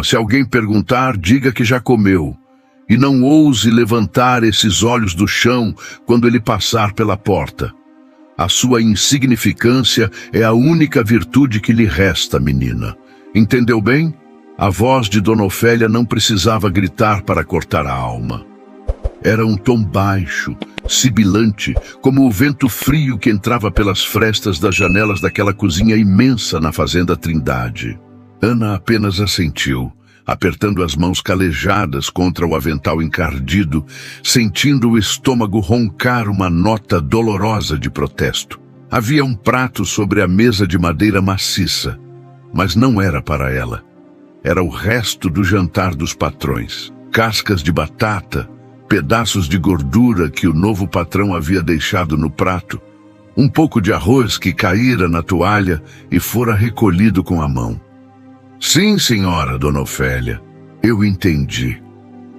Se alguém perguntar, diga que já comeu. E não ouse levantar esses olhos do chão quando ele passar pela porta. A sua insignificância é a única virtude que lhe resta, menina. Entendeu bem? A voz de Dona Ofélia não precisava gritar para cortar a alma. Era um tom baixo, sibilante, como o vento frio que entrava pelas frestas das janelas daquela cozinha imensa na fazenda Trindade. Ana apenas assentiu, apertando as mãos calejadas contra o avental encardido, sentindo o estômago roncar uma nota dolorosa de protesto. Havia um prato sobre a mesa de madeira maciça, mas não era para ela. Era o resto do jantar dos patrões. Cascas de batata, pedaços de gordura que o novo patrão havia deixado no prato, um pouco de arroz que caíra na toalha e fora recolhido com a mão. Sim, senhora, Dona Ofélia, eu entendi,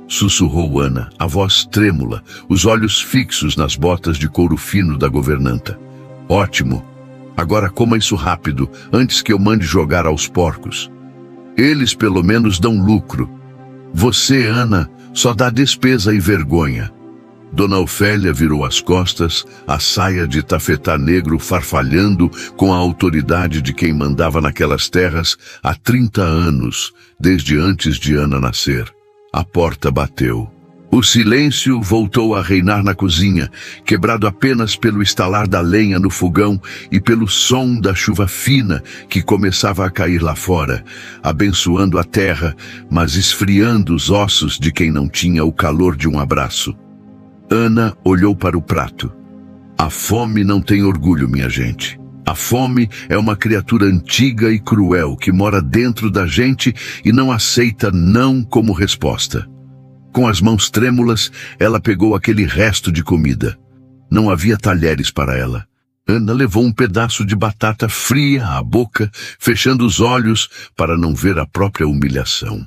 sussurrou Ana, a voz trêmula, os olhos fixos nas botas de couro fino da governanta. Ótimo, agora coma isso rápido, antes que eu mande jogar aos porcos. Eles pelo menos dão lucro. Você, Ana, só dá despesa e vergonha. Dona Ofélia virou as costas, a saia de tafetá negro farfalhando com a autoridade de quem mandava naquelas terras há 30 anos, desde antes de Ana nascer. A porta bateu. O silêncio voltou a reinar na cozinha, quebrado apenas pelo estalar da lenha no fogão e pelo som da chuva fina que começava a cair lá fora, abençoando a terra, mas esfriando os ossos de quem não tinha o calor de um abraço. Ana olhou para o prato. A fome não tem orgulho, minha gente. A fome é uma criatura antiga e cruel que mora dentro da gente e não aceita não como resposta. Com as mãos trêmulas, ela pegou aquele resto de comida. Não havia talheres para ela. Ana levou um pedaço de batata fria à boca, fechando os olhos para não ver a própria humilhação.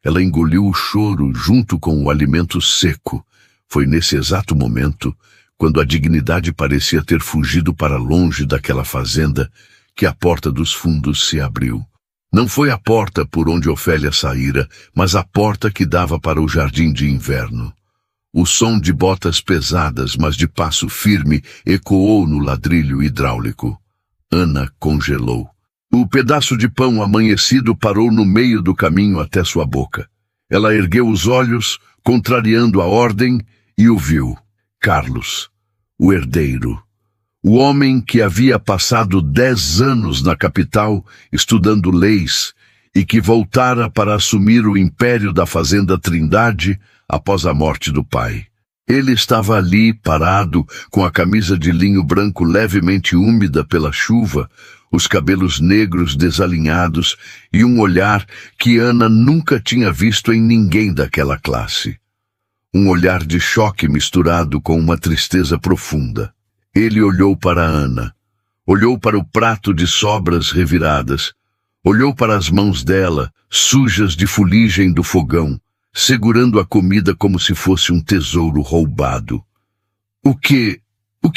Ela engoliu o choro junto com o alimento seco. Foi nesse exato momento, quando a dignidade parecia ter fugido para longe daquela fazenda, que a porta dos fundos se abriu. Não foi a porta por onde Ofélia saíra, mas a porta que dava para o jardim de inverno. O som de botas pesadas, mas de passo firme, ecoou no ladrilho hidráulico. Ana congelou. O pedaço de pão amanhecido parou no meio do caminho até sua boca. Ela ergueu os olhos, contrariando a ordem, e o viu. Carlos, o herdeiro. O homem que havia passado 10 anos na capital estudando leis e que voltara para assumir o império da fazenda Trindade após a morte do pai. Ele estava ali, parado, com a camisa de linho branco levemente úmida pela chuva, os cabelos negros desalinhados e um olhar que Ana nunca tinha visto em ninguém daquela classe. Um olhar de choque misturado com uma tristeza profunda. Ele olhou para Ana, olhou para o prato de sobras reviradas, olhou para as mãos dela, sujas de fuligem do fogão, segurando a comida como se fosse um tesouro roubado. O que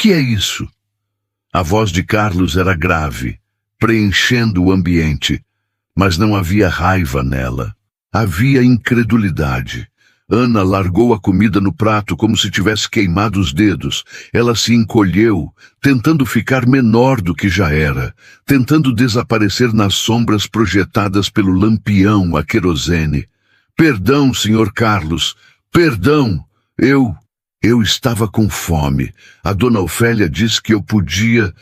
é isso? A voz de Carlos era grave, preenchendo o ambiente, mas não havia raiva nela. Havia incredulidade. Ana largou a comida no prato como se tivesse queimado os dedos. Ela se encolheu, tentando ficar menor do que já era, tentando desaparecer nas sombras projetadas pelo lampião a querosene. Perdão, Sr. Carlos, perdão. Eu estava com fome. A Dona Ofélia disse que eu podia.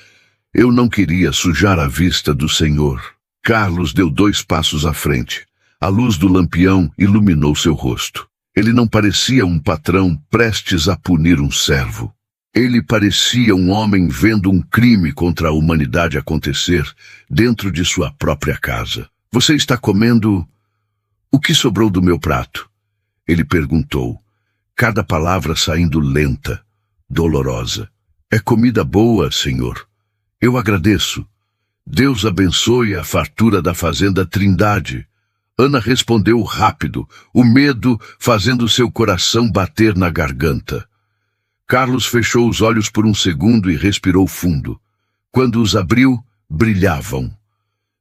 Eu não queria sujar a vista do senhor. Carlos deu 2 passos à frente. A luz do lampião iluminou seu rosto. Ele não parecia um patrão prestes a punir um servo. Ele parecia um homem vendo um crime contra a humanidade acontecer dentro de sua própria casa. Você está comendo... O que sobrou do meu prato? Ele perguntou, cada palavra saindo lenta, dolorosa. É comida boa, senhor. Eu agradeço. Deus abençoe a fartura da fazenda Trindade. Ana respondeu rápido, o medo fazendo seu coração bater na garganta. Carlos fechou os olhos por um segundo e respirou fundo. Quando os abriu, brilhavam.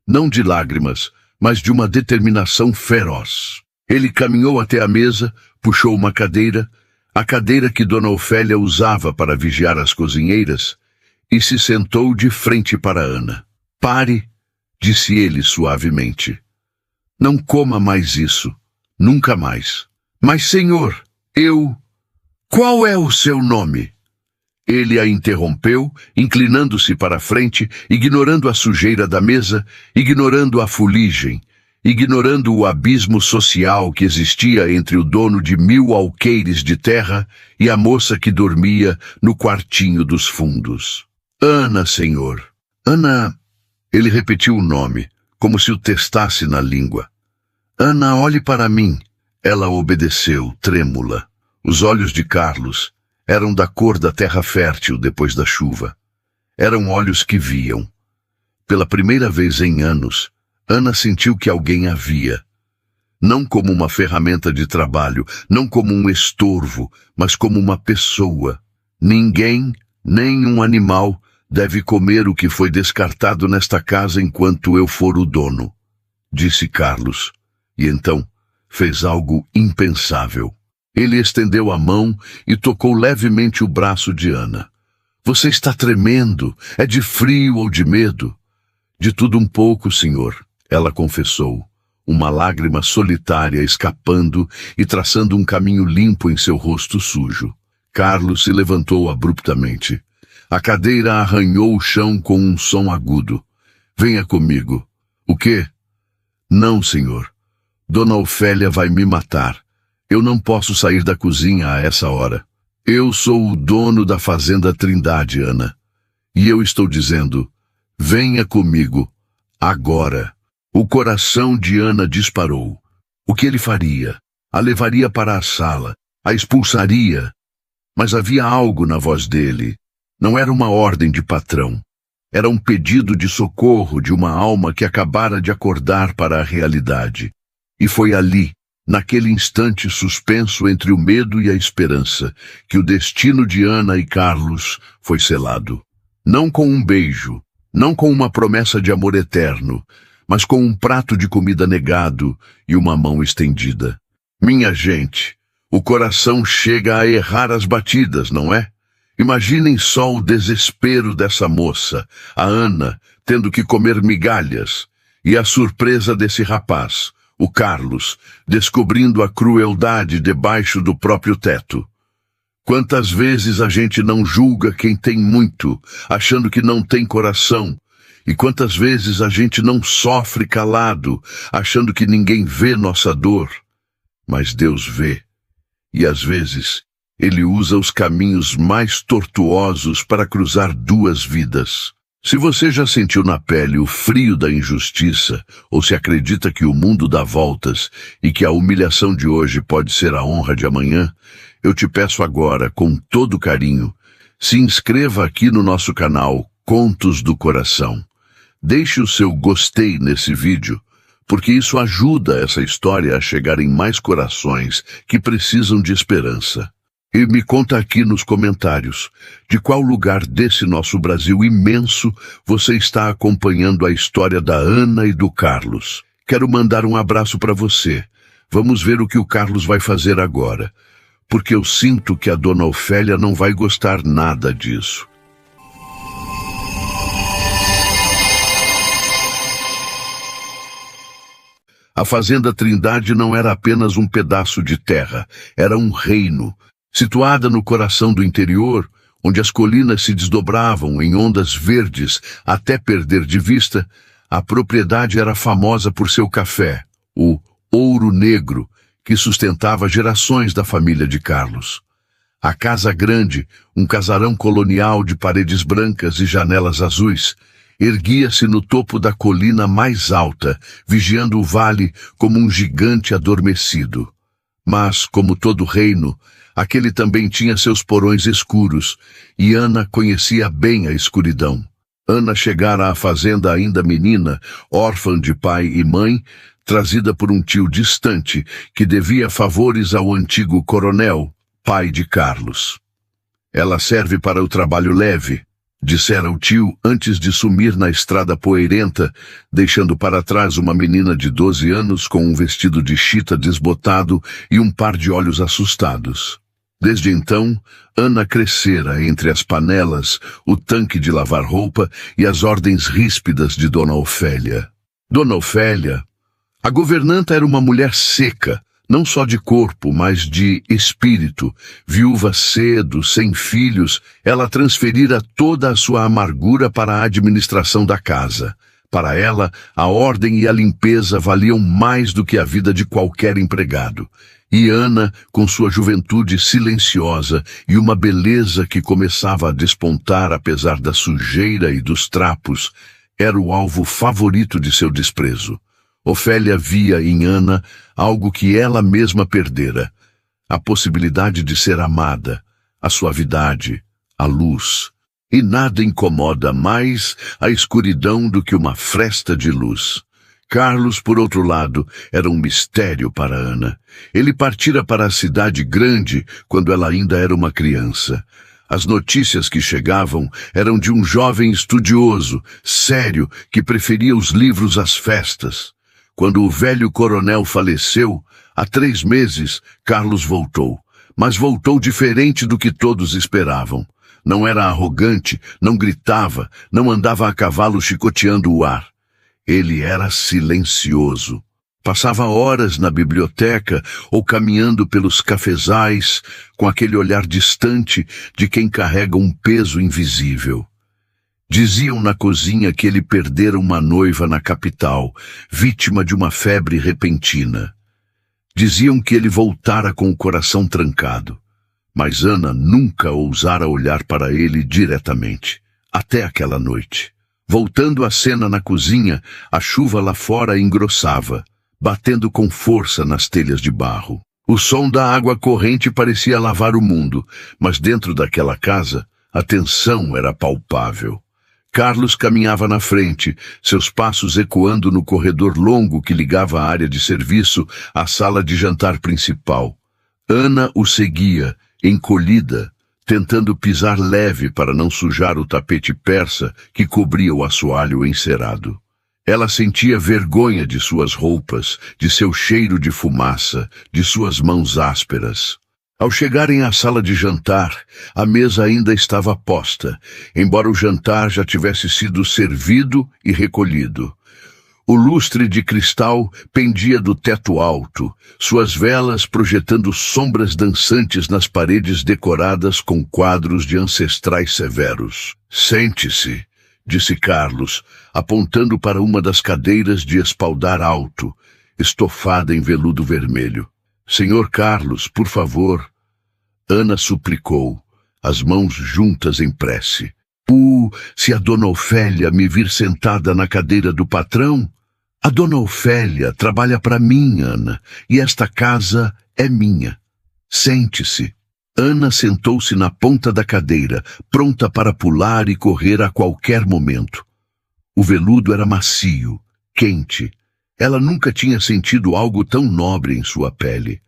Não de lágrimas, mas de uma determinação feroz. Ele caminhou até a mesa, puxou uma cadeira, a cadeira que Dona Ofélia usava para vigiar as cozinheiras, e se sentou de frente para Ana. Pare, disse ele suavemente. Não coma mais isso, nunca mais. Mas, senhor, Qual é o seu nome? Ele a interrompeu, inclinando-se para a frente, ignorando a sujeira da mesa, ignorando a fuligem, ignorando o abismo social que existia entre o dono de 1000 alqueires de terra e a moça que dormia no quartinho dos fundos. Ana, senhor. Ana... Ele repetiu o nome, como se o testasse na língua. Ana, olhe para mim. Ela obedeceu, trêmula. Os olhos de Carlos eram da cor da terra fértil depois da chuva. Eram olhos que viam. Pela primeira vez em anos, Ana sentiu que alguém a via. Não como uma ferramenta de trabalho, não como um estorvo, mas como uma pessoa. Ninguém, nem um animal, deve comer o que foi descartado nesta casa enquanto eu for o dono, disse Carlos. E então fez algo impensável. Ele estendeu a mão e tocou levemente o braço de Ana. Você está tremendo. É de frio ou de medo? De tudo um pouco, senhor, ela confessou, uma lágrima solitária escapando e traçando um caminho limpo em seu rosto sujo. Carlos se levantou abruptamente. A cadeira arranhou o chão com um som agudo. Venha comigo. O quê? Não, senhor. Dona Ofélia vai me matar. Eu não posso sair da cozinha a essa hora. Eu sou o dono da fazenda Trindade, Ana. E eu estou dizendo, venha comigo, agora. O coração de Ana disparou. O que ele faria? A levaria para a sala, a expulsaria. Mas havia algo na voz dele. Não era uma ordem de patrão. Era um pedido de socorro de uma alma que acabara de acordar para a realidade. E foi ali, naquele instante suspenso entre o medo e a esperança, que o destino de Ana e Carlos foi selado. Não com um beijo, não com uma promessa de amor eterno, mas com um prato de comida negado e uma mão estendida. Minha gente, o coração chega a errar as batidas, não é? Imaginem só o desespero dessa moça, a Ana, tendo que comer migalhas, e a surpresa desse rapaz, o Carlos, descobrindo a crueldade debaixo do próprio teto. Quantas vezes a gente não julga quem tem muito, achando que não tem coração, e quantas vezes a gente não sofre calado, achando que ninguém vê nossa dor. Mas Deus vê, e às vezes Ele usa os caminhos mais tortuosos para cruzar duas vidas. Se você já sentiu na pele o frio da injustiça, ou se acredita que o mundo dá voltas e que a humilhação de hoje pode ser a honra de amanhã, eu te peço agora, com todo carinho, se inscreva aqui no nosso canal Contos do Coração. Deixe o seu gostei nesse vídeo, porque isso ajuda essa história a chegar em mais corações que precisam de esperança. E me conta aqui nos comentários de qual lugar desse nosso Brasil imenso você está acompanhando a história da Ana e do Carlos. Quero mandar um abraço para você. Vamos ver o que o Carlos vai fazer agora, porque eu sinto que a Dona Ofélia não vai gostar nada disso. A fazenda Trindade não era apenas um pedaço de terra, era um reino. Situada no coração do interior, onde as colinas se desdobravam em ondas verdes até perder de vista, a propriedade era famosa por seu café, o Ouro Negro, que sustentava gerações da família de Carlos. A Casa Grande, um casarão colonial de paredes brancas e janelas azuis, erguia-se no topo da colina mais alta, vigiando o vale como um gigante adormecido. Mas, como todo reino, aquele também tinha seus porões escuros, e Ana conhecia bem a escuridão. Ana chegara à fazenda ainda menina, órfã de pai e mãe, trazida por um tio distante, que devia favores ao antigo coronel, pai de Carlos. Ela serve para o trabalho leve, dissera o tio antes de sumir na estrada poeirenta, deixando para trás uma menina de 12 anos com um vestido de chita desbotado e um par de olhos assustados. Desde então, Ana crescera entre as panelas, o tanque de lavar roupa e as ordens ríspidas de Dona Ofélia. Dona Ofélia, a governanta, era uma mulher seca, não só de corpo, mas de espírito. Viúva cedo, sem filhos, ela transferira toda a sua amargura para a administração da casa. Para ela, a ordem e a limpeza valiam mais do que a vida de qualquer empregado. E Ana, com sua juventude silenciosa e uma beleza que começava a despontar apesar da sujeira e dos trapos, era o alvo favorito de seu desprezo. Ofélia via em Ana algo que ela mesma perdera: a possibilidade de ser amada, a suavidade, a luz. E nada incomoda mais a escuridão do que uma fresta de luz. Carlos, por outro lado, era um mistério para Ana. Ele partira para a cidade grande quando ela ainda era uma criança. As notícias que chegavam eram de um jovem estudioso, sério, que preferia os livros às festas. Quando o velho coronel faleceu, há 3 meses, Carlos voltou. Mas voltou diferente do que todos esperavam. Não era arrogante, não gritava, não andava a cavalo chicoteando o ar. Ele era silencioso. Passava horas na biblioteca ou caminhando pelos cafezais, com aquele olhar distante de quem carrega um peso invisível. Diziam na cozinha que ele perdera uma noiva na capital, vítima de uma febre repentina. Diziam que ele voltara com o coração trancado. Mas Ana nunca ousara olhar para ele diretamente, até aquela noite. Voltando à cena na cozinha, a chuva lá fora engrossava, batendo com força nas telhas de barro. O som da água corrente parecia lavar o mundo, mas dentro daquela casa, a tensão era palpável. Carlos caminhava na frente, seus passos ecoando no corredor longo que ligava a área de serviço à sala de jantar principal. Ana o seguia, encolhida, tentando pisar leve para não sujar o tapete persa que cobria o assoalho encerado. Ela sentia vergonha de suas roupas, de seu cheiro de fumaça, de suas mãos ásperas. Ao chegarem à sala de jantar, a mesa ainda estava posta, embora o jantar já tivesse sido servido e recolhido. O lustre de cristal pendia do teto alto, suas velas projetando sombras dançantes nas paredes decoradas com quadros de ancestrais severos. "Sente-se", disse Carlos, apontando para uma das cadeiras de espaldar alto, estofada em veludo vermelho. "Senhor Carlos, por favor." Ana suplicou, as mãos juntas em prece. Se a Dona Ofélia me vir sentada na cadeira do patrão..." "A Dona Ofélia trabalha para mim, Ana, e esta casa é minha. Sente-se." Ana sentou-se na ponta da cadeira, pronta para pular e correr a qualquer momento. O veludo era macio, quente. Ela nunca tinha sentido algo tão nobre em sua pele.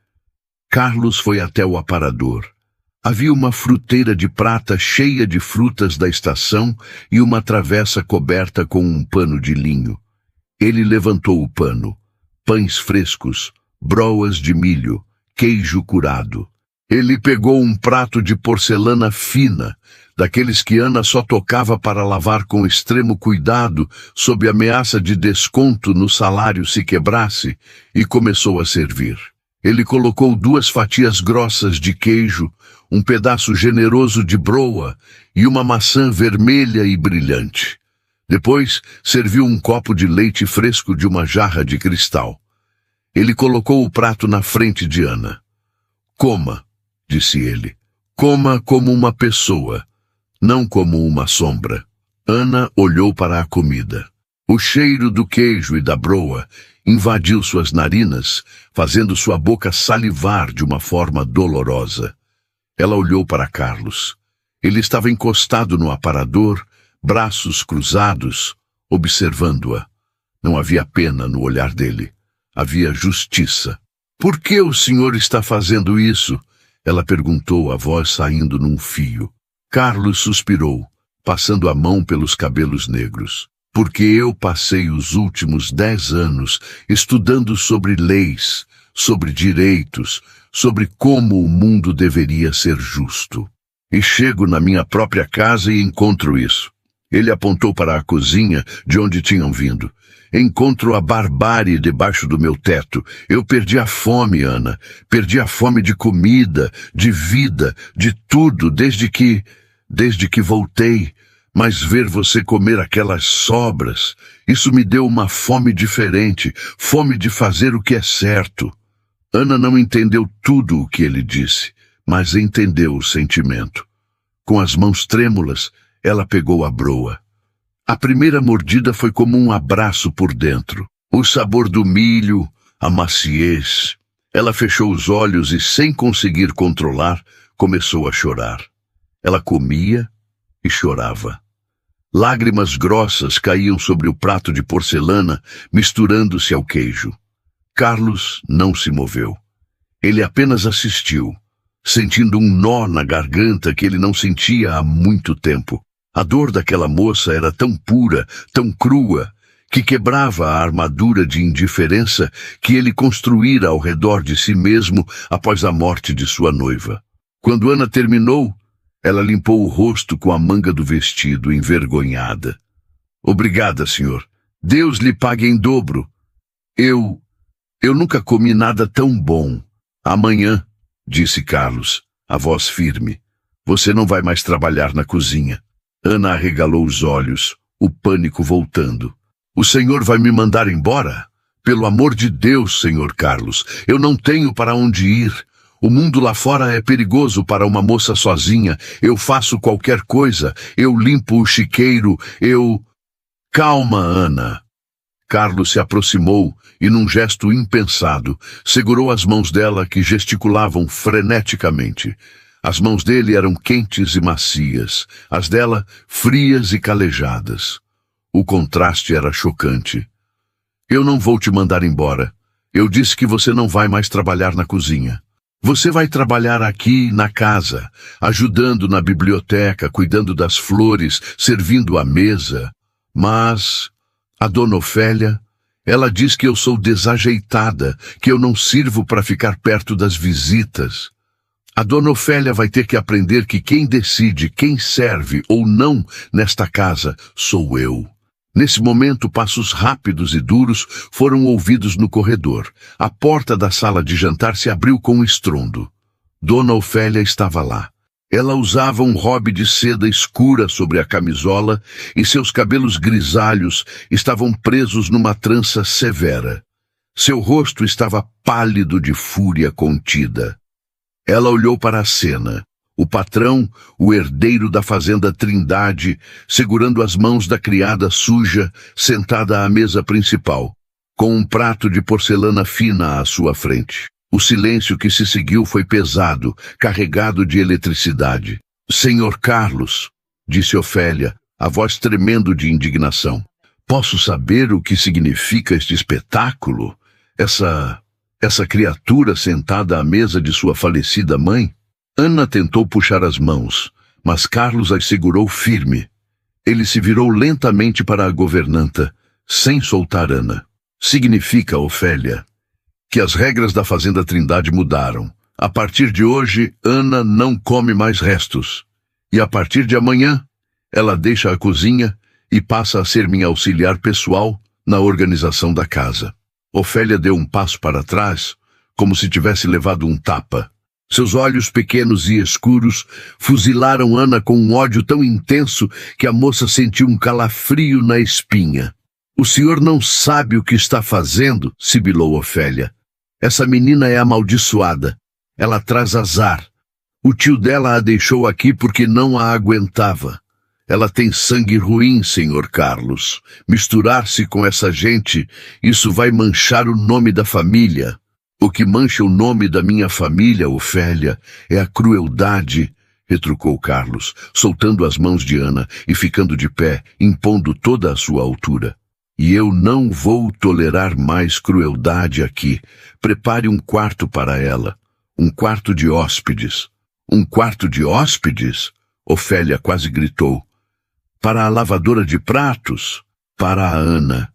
Carlos foi até o aparador. Havia uma fruteira de prata cheia de frutas da estação e uma travessa coberta com um pano de linho. Ele levantou o pano. Pães frescos, broas de milho, queijo curado. Ele pegou um prato de porcelana fina, daqueles que Ana só tocava para lavar com extremo cuidado, sob ameaça de desconto no salário se quebrasse, e começou a servir. Ele colocou 2 fatias grossas de queijo, um pedaço generoso de broa e uma maçã vermelha e brilhante. Depois, serviu um copo de leite fresco de uma jarra de cristal. Ele colocou o prato na frente de Ana. "Coma", disse ele. "Coma como uma pessoa, não como uma sombra." Ana olhou para a comida. O cheiro do queijo e da broa invadiu suas narinas, fazendo sua boca salivar de uma forma dolorosa. Ela olhou para Carlos. Ele estava encostado no aparador, braços cruzados, observando-a. Não havia pena no olhar dele. Havia justiça. "Por que o senhor está fazendo isso?" ela perguntou, a voz saindo num fio. Carlos suspirou. passando a mão pelos cabelos negros. Porque eu passei os últimos 10 anos estudando sobre leis, sobre direitos, sobre como o mundo deveria ser justo. E chego na minha própria casa e encontro isso. Ele apontou para a cozinha de onde tinham vindo. Encontro a barbárie debaixo do meu teto. Eu perdi a fome, Ana. Perdi a fome de comida, de vida, de tudo, desde que voltei. Mas ver você comer aquelas sobras, isso me deu uma fome diferente, fome de fazer o que é certo. Ana não entendeu tudo o que ele disse, mas entendeu o sentimento. Com as mãos trêmulas, ela pegou a broa. A primeira mordida foi como um abraço por dentro. O sabor do milho, a maciez. Ela fechou os olhos e, sem conseguir controlar, começou a chorar. Ela comia e chorava. Lágrimas grossas caíam sobre o prato de porcelana, misturando-se ao queijo. Carlos não se moveu. Ele apenas assistiu, sentindo um nó na garganta que ele não sentia há muito tempo. A dor daquela moça era tão pura, tão crua, que quebrava a armadura de indiferença que ele construíra ao redor de si mesmo após a morte de sua noiva. Quando Ana terminou, ela limpou o rosto com a manga do vestido, envergonhada. Obrigada, senhor. Deus lhe pague em dobro. Eu nunca comi nada tão bom. Amanhã, disse Carlos, a voz firme, você não vai mais trabalhar na cozinha. Ana arregalou os olhos, o pânico voltando. O senhor vai me mandar embora? Pelo amor de Deus, senhor Carlos, eu não tenho para onde ir. O mundo lá fora é perigoso para uma moça sozinha. Eu faço qualquer coisa. Eu limpo o chiqueiro. Calma, Ana. Carlos se aproximou e, num gesto impensado, segurou as mãos dela que gesticulavam freneticamente. As mãos dele eram quentes e macias, as dela frias e calejadas. O contraste era chocante. Eu não vou te mandar embora. Eu disse que você não vai mais trabalhar na cozinha. Você vai trabalhar aqui na casa, ajudando na biblioteca, cuidando das flores, servindo à mesa. Mas a dona Ofélia, ela diz que eu sou desajeitada, que eu não sirvo para ficar perto das visitas. A dona Ofélia vai ter que aprender que quem decide quem serve ou não nesta casa sou eu. Nesse momento, passos rápidos e duros foram ouvidos no corredor. A porta da sala de jantar se abriu com um estrondo. Dona Ofélia estava lá. Ela usava um robe de seda escura sobre a camisola e seus cabelos grisalhos estavam presos numa trança severa. Seu rosto estava pálido de fúria contida. Ela olhou para a cena. O patrão, o herdeiro da fazenda Trindade, segurando as mãos da criada suja, sentada à mesa principal, com um prato de porcelana fina à sua frente. O silêncio que se seguiu foi pesado, carregado de eletricidade. Senhor Carlos, disse Ofélia, a voz tremendo de indignação. Posso saber o que significa este espetáculo? Essa criatura sentada à mesa de sua falecida mãe? Ana tentou puxar as mãos, mas Carlos as segurou firme. Ele se virou lentamente para a governanta, sem soltar Ana. Significa, Ofélia, que as regras da Fazenda Trindade mudaram. A partir de hoje, Ana não come mais restos. E a partir de amanhã, ela deixa a cozinha e passa a ser minha auxiliar pessoal na organização da casa. Ofélia deu um passo para trás, como se tivesse levado um tapa. Seus olhos pequenos e escuros fuzilaram Ana com um ódio tão intenso que a moça sentiu um calafrio na espinha. O senhor não sabe o que está fazendo, sibilou Ofélia. Essa menina é amaldiçoada. Ela traz azar. O tio dela a deixou aqui porque não a aguentava. Ela tem sangue ruim, senhor Carlos. Misturar-se com essa gente, isso vai manchar o nome da família. O que mancha o nome da minha família, Ofélia, é a crueldade, retrucou Carlos, soltando as mãos de Ana e ficando de pé, impondo toda a sua altura. E eu não vou tolerar mais crueldade aqui. Prepare um quarto para ela. Um quarto de hóspedes. Um quarto de hóspedes? Ofélia quase gritou. Para a lavadora de pratos? Para a Ana.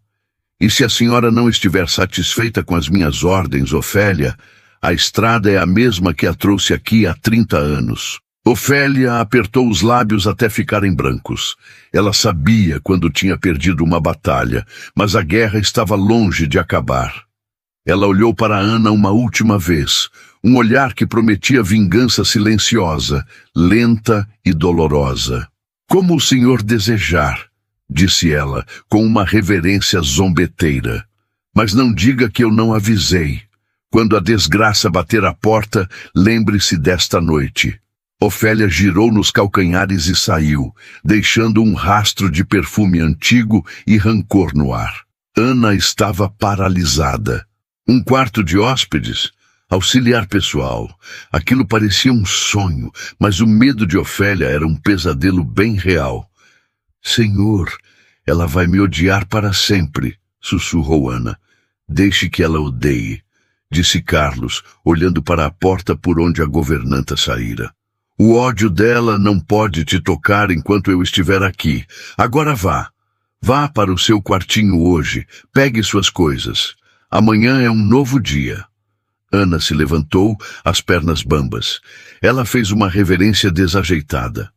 E se a senhora não estiver satisfeita com as minhas ordens, Ofélia, a estrada é a mesma que a trouxe aqui há 30 anos. Ofélia apertou os lábios até ficarem brancos. Ela sabia quando tinha perdido uma batalha, mas a guerra estava longe de acabar. Ela olhou para Ana uma última vez, um olhar que prometia vingança silenciosa, lenta e dolorosa. Como o senhor desejar, disse ela, com uma reverência zombeteira. Mas não diga que eu não avisei. Quando a desgraça bater à porta, lembre-se desta noite. Ofélia girou nos calcanhares e saiu, deixando um rastro de perfume antigo e rancor no ar. Ana estava paralisada. Um quarto de hóspedes? Auxiliar pessoal. Aquilo parecia um sonho, mas o medo de Ofélia era um pesadelo bem real. Senhor, ela vai me odiar para sempre, sussurrou Ana. Deixe que ela odeie, disse Carlos, olhando para a porta por onde a governanta saíra. O ódio dela não pode te tocar enquanto eu estiver aqui. Agora vá. Vá para o seu quartinho hoje. Pegue suas coisas. Amanhã é um novo dia. Ana se levantou, as pernas bambas. Ela fez uma reverência desajeitada.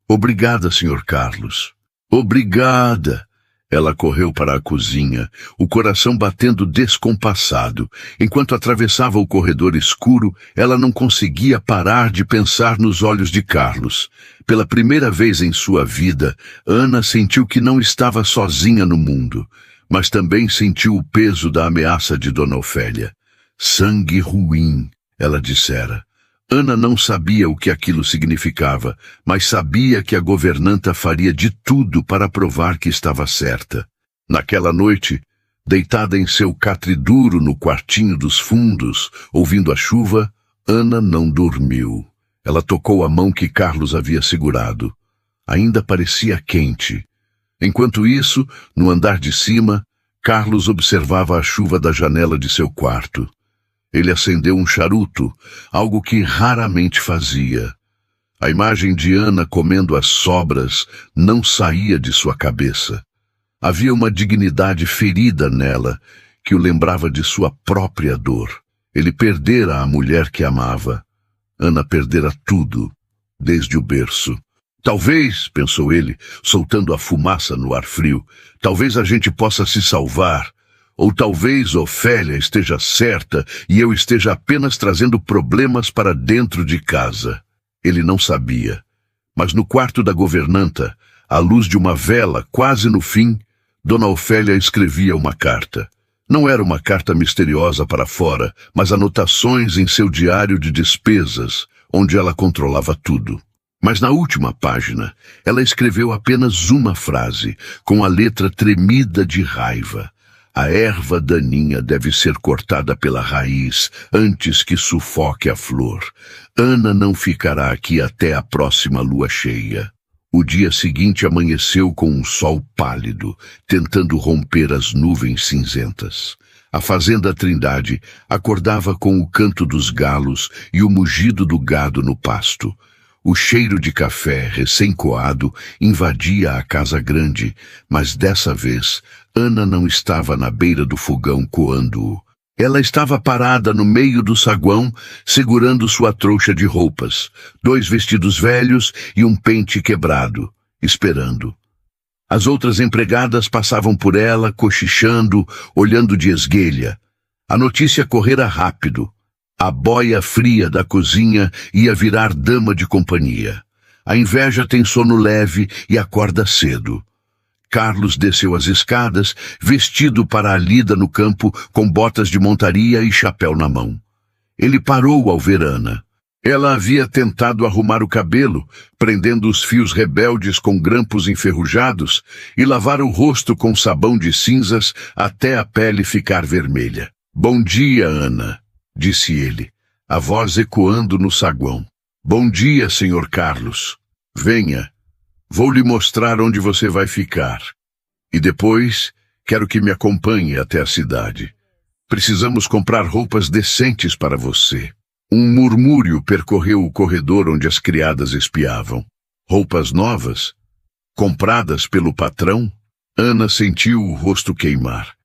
Obrigada, Sr. Carlos. Obrigada. Ela correu para a cozinha, o coração batendo descompassado. Enquanto atravessava o corredor escuro, ela não conseguia parar de pensar nos olhos de Carlos. Pela primeira vez em sua vida, Ana sentiu que não estava sozinha no mundo, mas também sentiu o peso da ameaça de Dona Ofélia. Sangue ruim, ela dissera. Ana não sabia o que aquilo significava, mas sabia que a governanta faria de tudo para provar que estava certa. Naquela noite, deitada em seu catre duro no quartinho dos fundos, ouvindo a chuva, Ana não dormiu. Ela tocou a mão que Carlos havia segurado. Ainda parecia quente. Enquanto isso, no andar de cima, Carlos observava a chuva da janela de seu quarto. Ele acendeu um charuto, algo que raramente fazia. A imagem de Ana comendo as sobras não saía de sua cabeça. Havia uma dignidade ferida nela, que o lembrava de sua própria dor. Ele perdera a mulher que amava. Ana perdera tudo, desde o berço. Talvez, pensou ele, soltando a fumaça no ar frio, talvez a gente possa se salvar. Ou talvez Ofélia esteja certa e eu esteja apenas trazendo problemas para dentro de casa. Ele não sabia. Mas no quarto da governanta, à luz de uma vela, quase no fim, Dona Ofélia escrevia uma carta. Não era uma carta misteriosa para fora, mas anotações em seu diário de despesas, onde ela controlava tudo. Mas na última página, ela escreveu apenas uma frase, com a letra tremida de raiva. A erva daninha deve ser cortada pela raiz antes que sufoque a flor. Ana não ficará aqui até a próxima lua cheia. O dia seguinte amanheceu com um sol pálido, tentando romper as nuvens cinzentas. A fazenda Trindade acordava com o canto dos galos e o mugido do gado no pasto. O cheiro de café recém-coado invadia a casa grande, mas dessa vez Ana não estava na beira do fogão coando-o. Ela estava parada no meio do saguão, segurando sua trouxa de roupas, 2 vestidos velhos e um pente quebrado, esperando. As outras empregadas passavam por ela, cochichando, olhando de esguelha. A notícia correra rápido. A boia fria da cozinha ia virar dama de companhia. A inveja tem sono leve e acorda cedo. Carlos desceu as escadas, vestido para a lida no campo, com botas de montaria e chapéu na mão. Ele parou ao ver Ana. Ela havia tentado arrumar o cabelo, prendendo os fios rebeldes com grampos enferrujados, e lavar o rosto com sabão de cinzas até a pele ficar vermelha. "Bom dia, Ana", disse ele, a voz ecoando no saguão. "Bom dia, Sr. Carlos. Venha. Vou lhe mostrar onde você vai ficar. E depois, quero que me acompanhe até a cidade. Precisamos comprar roupas decentes para você." Um murmúrio percorreu o corredor onde as criadas espiavam. Roupas novas? compradas pelo patrão? Ana sentiu o rosto queimar.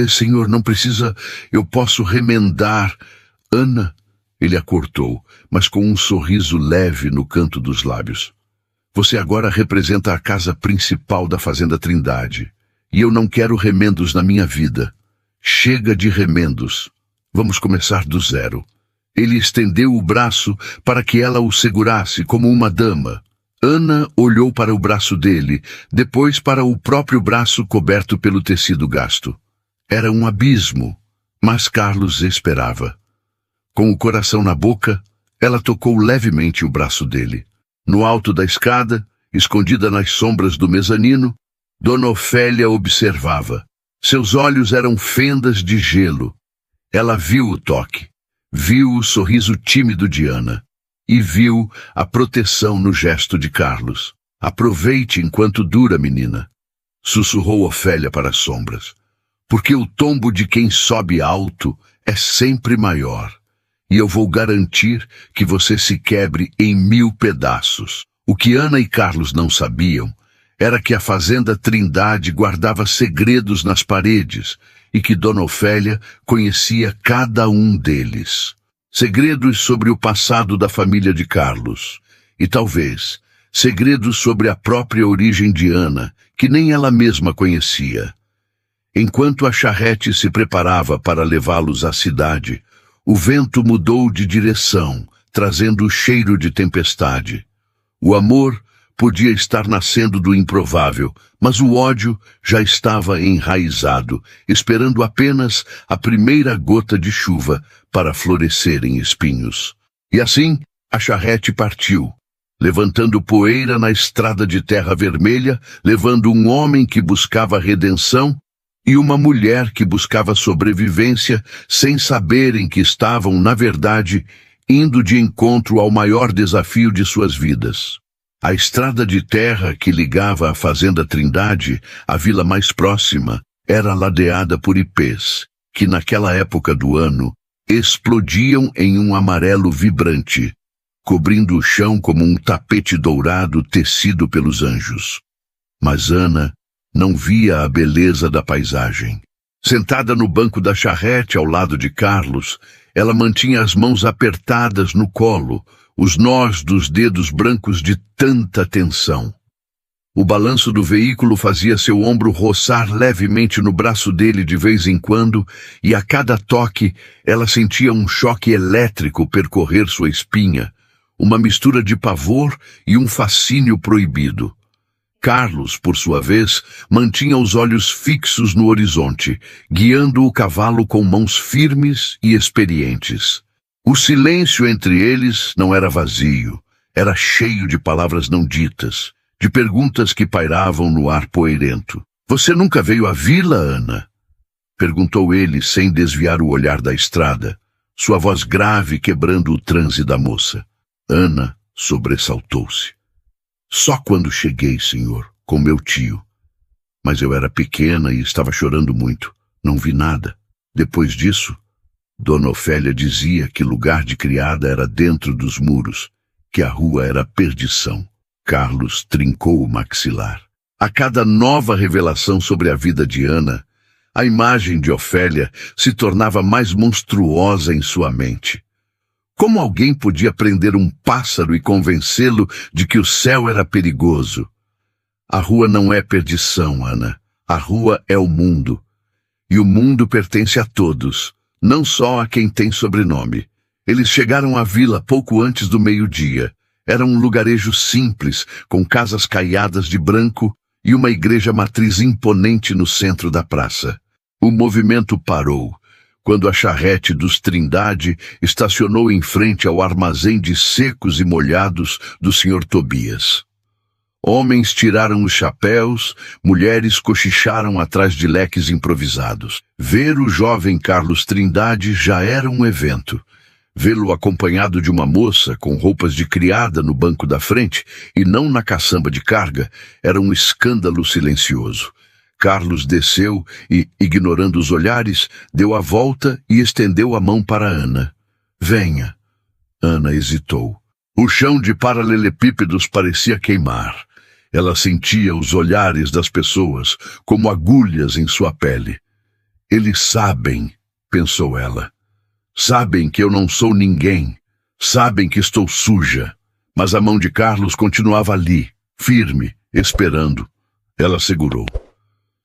Senhor, não precisa, eu posso remendar. Ana, ele a cortou, mas com um sorriso leve no canto dos lábios. Você agora representa a casa principal da Fazenda Trindade, e eu não quero remendos na minha vida. Chega de remendos. Vamos começar do zero. Ele estendeu o braço para que ela o segurasse como uma dama. Ana olhou para o braço dele, depois para o próprio braço coberto pelo tecido gasto. Era um abismo, mas Carlos esperava. Com o coração na boca, ela tocou levemente o braço dele. No alto da escada, escondida nas sombras do mezanino, Dona Ofélia observava. Seus olhos eram fendas de gelo. Ela viu o toque, viu o sorriso tímido de Ana. E viu a proteção no gesto de Carlos. Aproveite enquanto dura, menina, sussurrou Ofélia para as sombras. Porque o tombo de quem sobe alto é sempre maior. E eu vou garantir que você se quebre em 1000 pedaços. O que Ana e Carlos não sabiam era que a Fazenda Trindade guardava segredos nas paredes e que Dona Ofélia conhecia cada um deles. Segredos sobre o passado da família de Carlos, e talvez segredos sobre a própria origem de Ana, que nem ela mesma conhecia. Enquanto a charrete se preparava para levá-los à cidade, o vento mudou de direção, trazendo o cheiro de tempestade. O amor podia estar nascendo do improvável, mas o ódio já estava enraizado, esperando apenas a primeira gota de chuva para florescer em espinhos. E assim, a charrete partiu, levantando poeira na estrada de terra vermelha, levando um homem que buscava redenção e uma mulher que buscava sobrevivência, sem saberem que estavam, na verdade, indo de encontro ao maior desafio de suas vidas. A estrada de terra que ligava a Fazenda Trindade à vila mais próxima era ladeada por ipês, que naquela época do ano explodiam em um amarelo vibrante, cobrindo o chão como um tapete dourado tecido pelos anjos. Mas Ana não via a beleza da paisagem. Sentada no banco da charrete ao lado de Carlos, ela mantinha as mãos apertadas no colo, os nós dos dedos brancos de tanta tensão. O balanço do veículo fazia seu ombro roçar levemente no braço dele de vez em quando, e a cada toque ela sentia um choque elétrico percorrer sua espinha, uma mistura de pavor e um fascínio proibido. Carlos, por sua vez, mantinha os olhos fixos no horizonte, guiando o cavalo com mãos firmes e experientes. O silêncio entre eles não era vazio, era cheio de palavras não ditas, de perguntas que pairavam no ar poeirento. Você nunca veio à vila, Ana? Perguntou ele sem desviar o olhar da estrada, sua voz grave quebrando o transe da moça. Ana sobressaltou-se. Só quando cheguei, senhor, com meu tio. Mas eu era pequena e estava chorando muito. Não vi nada. Depois disso, Dona Ofélia dizia que lugar de criada era dentro dos muros, que a rua era perdição. Carlos trincou o maxilar. A cada nova revelação sobre a vida de Ana, a imagem de Ofélia se tornava mais monstruosa em sua mente. Como alguém podia prender um pássaro e convencê-lo de que o céu era perigoso? A rua não é perdição, Ana. A rua é o mundo. E o mundo pertence a todos, não só a quem tem sobrenome. Eles chegaram à vila pouco antes do meio-dia. Era um lugarejo simples, com casas caiadas de branco e uma igreja matriz imponente no centro da praça. O movimento parou quando a charrete dos Trindade estacionou em frente ao armazém de secos e molhados do Sr. Tobias. Homens tiraram os chapéus, mulheres cochicharam atrás de leques improvisados. Ver o jovem Carlos Trindade já era um evento. Vê-lo acompanhado de uma moça com roupas de criada no banco da frente e não na caçamba de carga era um escândalo silencioso. Carlos desceu e, ignorando os olhares, deu a volta e estendeu a mão para Ana. Venha. Ana hesitou. O chão de paralelepípedos parecia queimar. Ela sentia os olhares das pessoas como agulhas em sua pele. Eles sabem, pensou ela. Sabem que eu não sou ninguém. Sabem que estou suja. Mas a mão de Carlos continuava ali, firme, esperando. Ela segurou.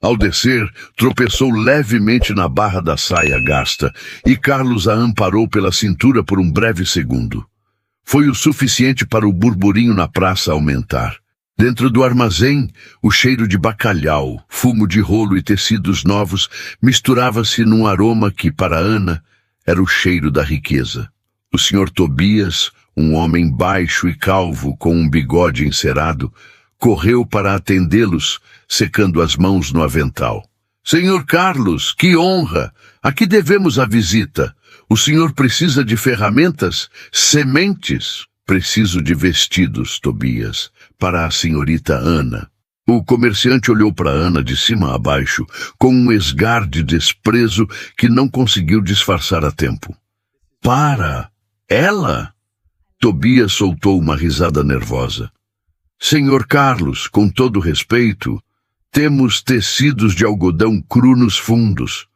Ao descer, tropeçou levemente na barra da saia gasta e Carlos a amparou pela cintura por um breve segundo. Foi o suficiente para o burburinho na praça aumentar. Dentro do armazém, o cheiro de bacalhau, fumo de rolo e tecidos novos misturava-se num aroma que, para Ana, era o cheiro da riqueza. O Sr. Tobias, um homem baixo e calvo com um bigode encerado, correu para atendê-los, secando as mãos no avental. Senhor Carlos, que honra! A que devemos a visita? O senhor precisa de ferramentas? Sementes? Preciso de vestidos, Tobias, para a senhorita Ana. O comerciante olhou para Ana de cima a baixo, com um esgar de desprezo que não conseguiu disfarçar a tempo. Para! Ela? Tobias soltou uma risada nervosa. Senhor Carlos, com todo respeito, temos tecidos de algodão cru nos fundos,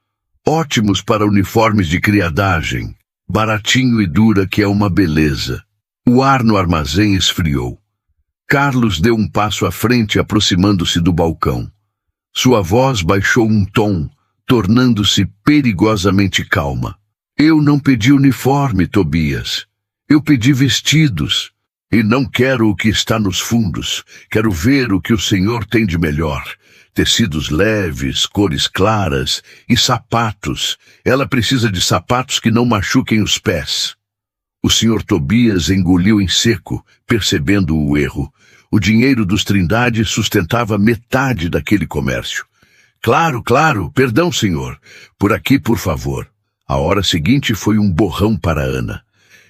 ótimos para uniformes de criadagem, baratinho e dura que é uma beleza. O ar no armazém esfriou. Carlos deu um passo à frente, aproximando-se do balcão. Sua voz baixou um tom, tornando-se perigosamente calma. Eu não pedi uniforme, Tobias. Eu pedi vestidos. E não quero o que está nos fundos. Quero ver o que o senhor tem de melhor. Tecidos leves, cores claras e sapatos. Ela precisa de sapatos que não machuquem os pés. O Sr. Tobias engoliu em seco, percebendo o erro. O dinheiro dos Trindade sustentava metade daquele comércio. Claro, perdão, senhor. Por aqui, por favor. A hora seguinte foi um borrão para Ana.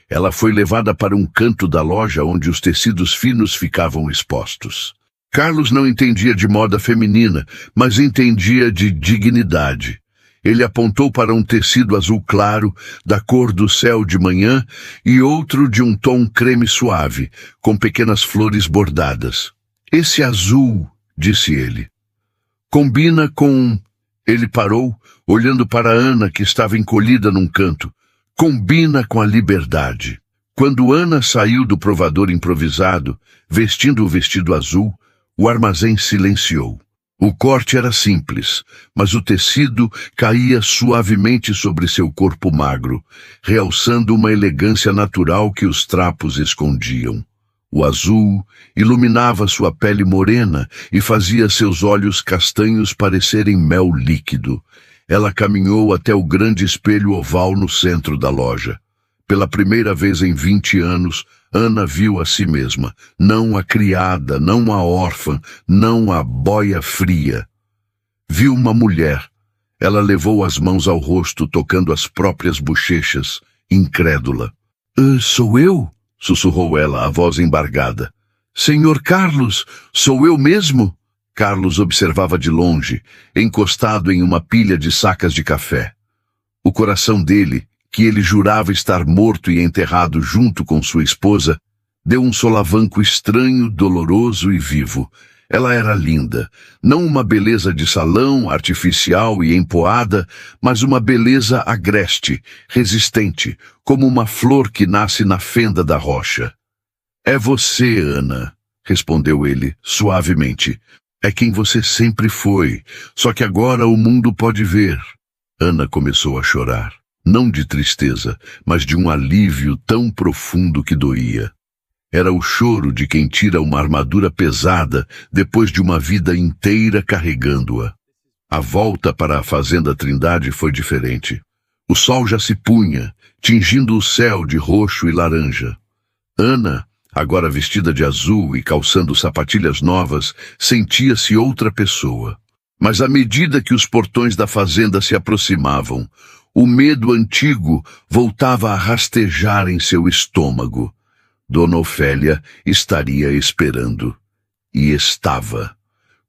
Ela foi levada para um canto da loja onde os tecidos finos ficavam expostos. Carlos não entendia de moda feminina, mas entendia de dignidade. Ele apontou para um tecido azul claro, da cor do céu de manhã, e outro de um tom creme suave, com pequenas flores bordadas. Esse azul, disse ele, combina com... Ele parou, olhando para Ana, que estava encolhida num canto. Combina com a liberdade. Quando Ana saiu do provador improvisado, vestindo o vestido azul, o armazém silenciou. O corte era simples, mas o tecido caía suavemente sobre seu corpo magro, realçando uma elegância natural que os trapos escondiam. O azul iluminava sua pele morena e fazia seus olhos castanhos parecerem mel líquido. Ela caminhou até o grande espelho oval no centro da loja. Pela primeira vez em 20 anos, Ana viu a si mesma, não a criada, não a órfã, não a boia fria. Viu uma mulher. Ela levou as mãos ao rosto, tocando as próprias bochechas, incrédula. Sou eu? Sussurrou ela, a voz embargada. Senhor Carlos, sou eu mesmo? Carlos observava de longe, encostado em uma pilha de sacas de café. O coração dele, que ele jurava estar morto e enterrado junto com sua esposa, deu um solavanco estranho, doloroso e vivo. Ela era linda, não uma beleza de salão, artificial e empoada, mas uma beleza agreste, resistente, como uma flor que nasce na fenda da rocha. É você, Ana, respondeu ele, suavemente. É quem você sempre foi, só que agora o mundo pode ver. Ana começou a chorar, não de tristeza, mas de um alívio tão profundo que doía. Era o choro de quem tira uma armadura pesada depois de uma vida inteira carregando-a. A volta para a fazenda Trindade foi diferente. O sol já se punha, tingindo o céu de roxo e laranja. Ana, agora vestida de azul e calçando sapatilhas novas, sentia-se outra pessoa. Mas à medida que os portões da fazenda se aproximavam, o medo antigo voltava a rastejar em seu estômago. Dona Ofélia estaria esperando. E estava.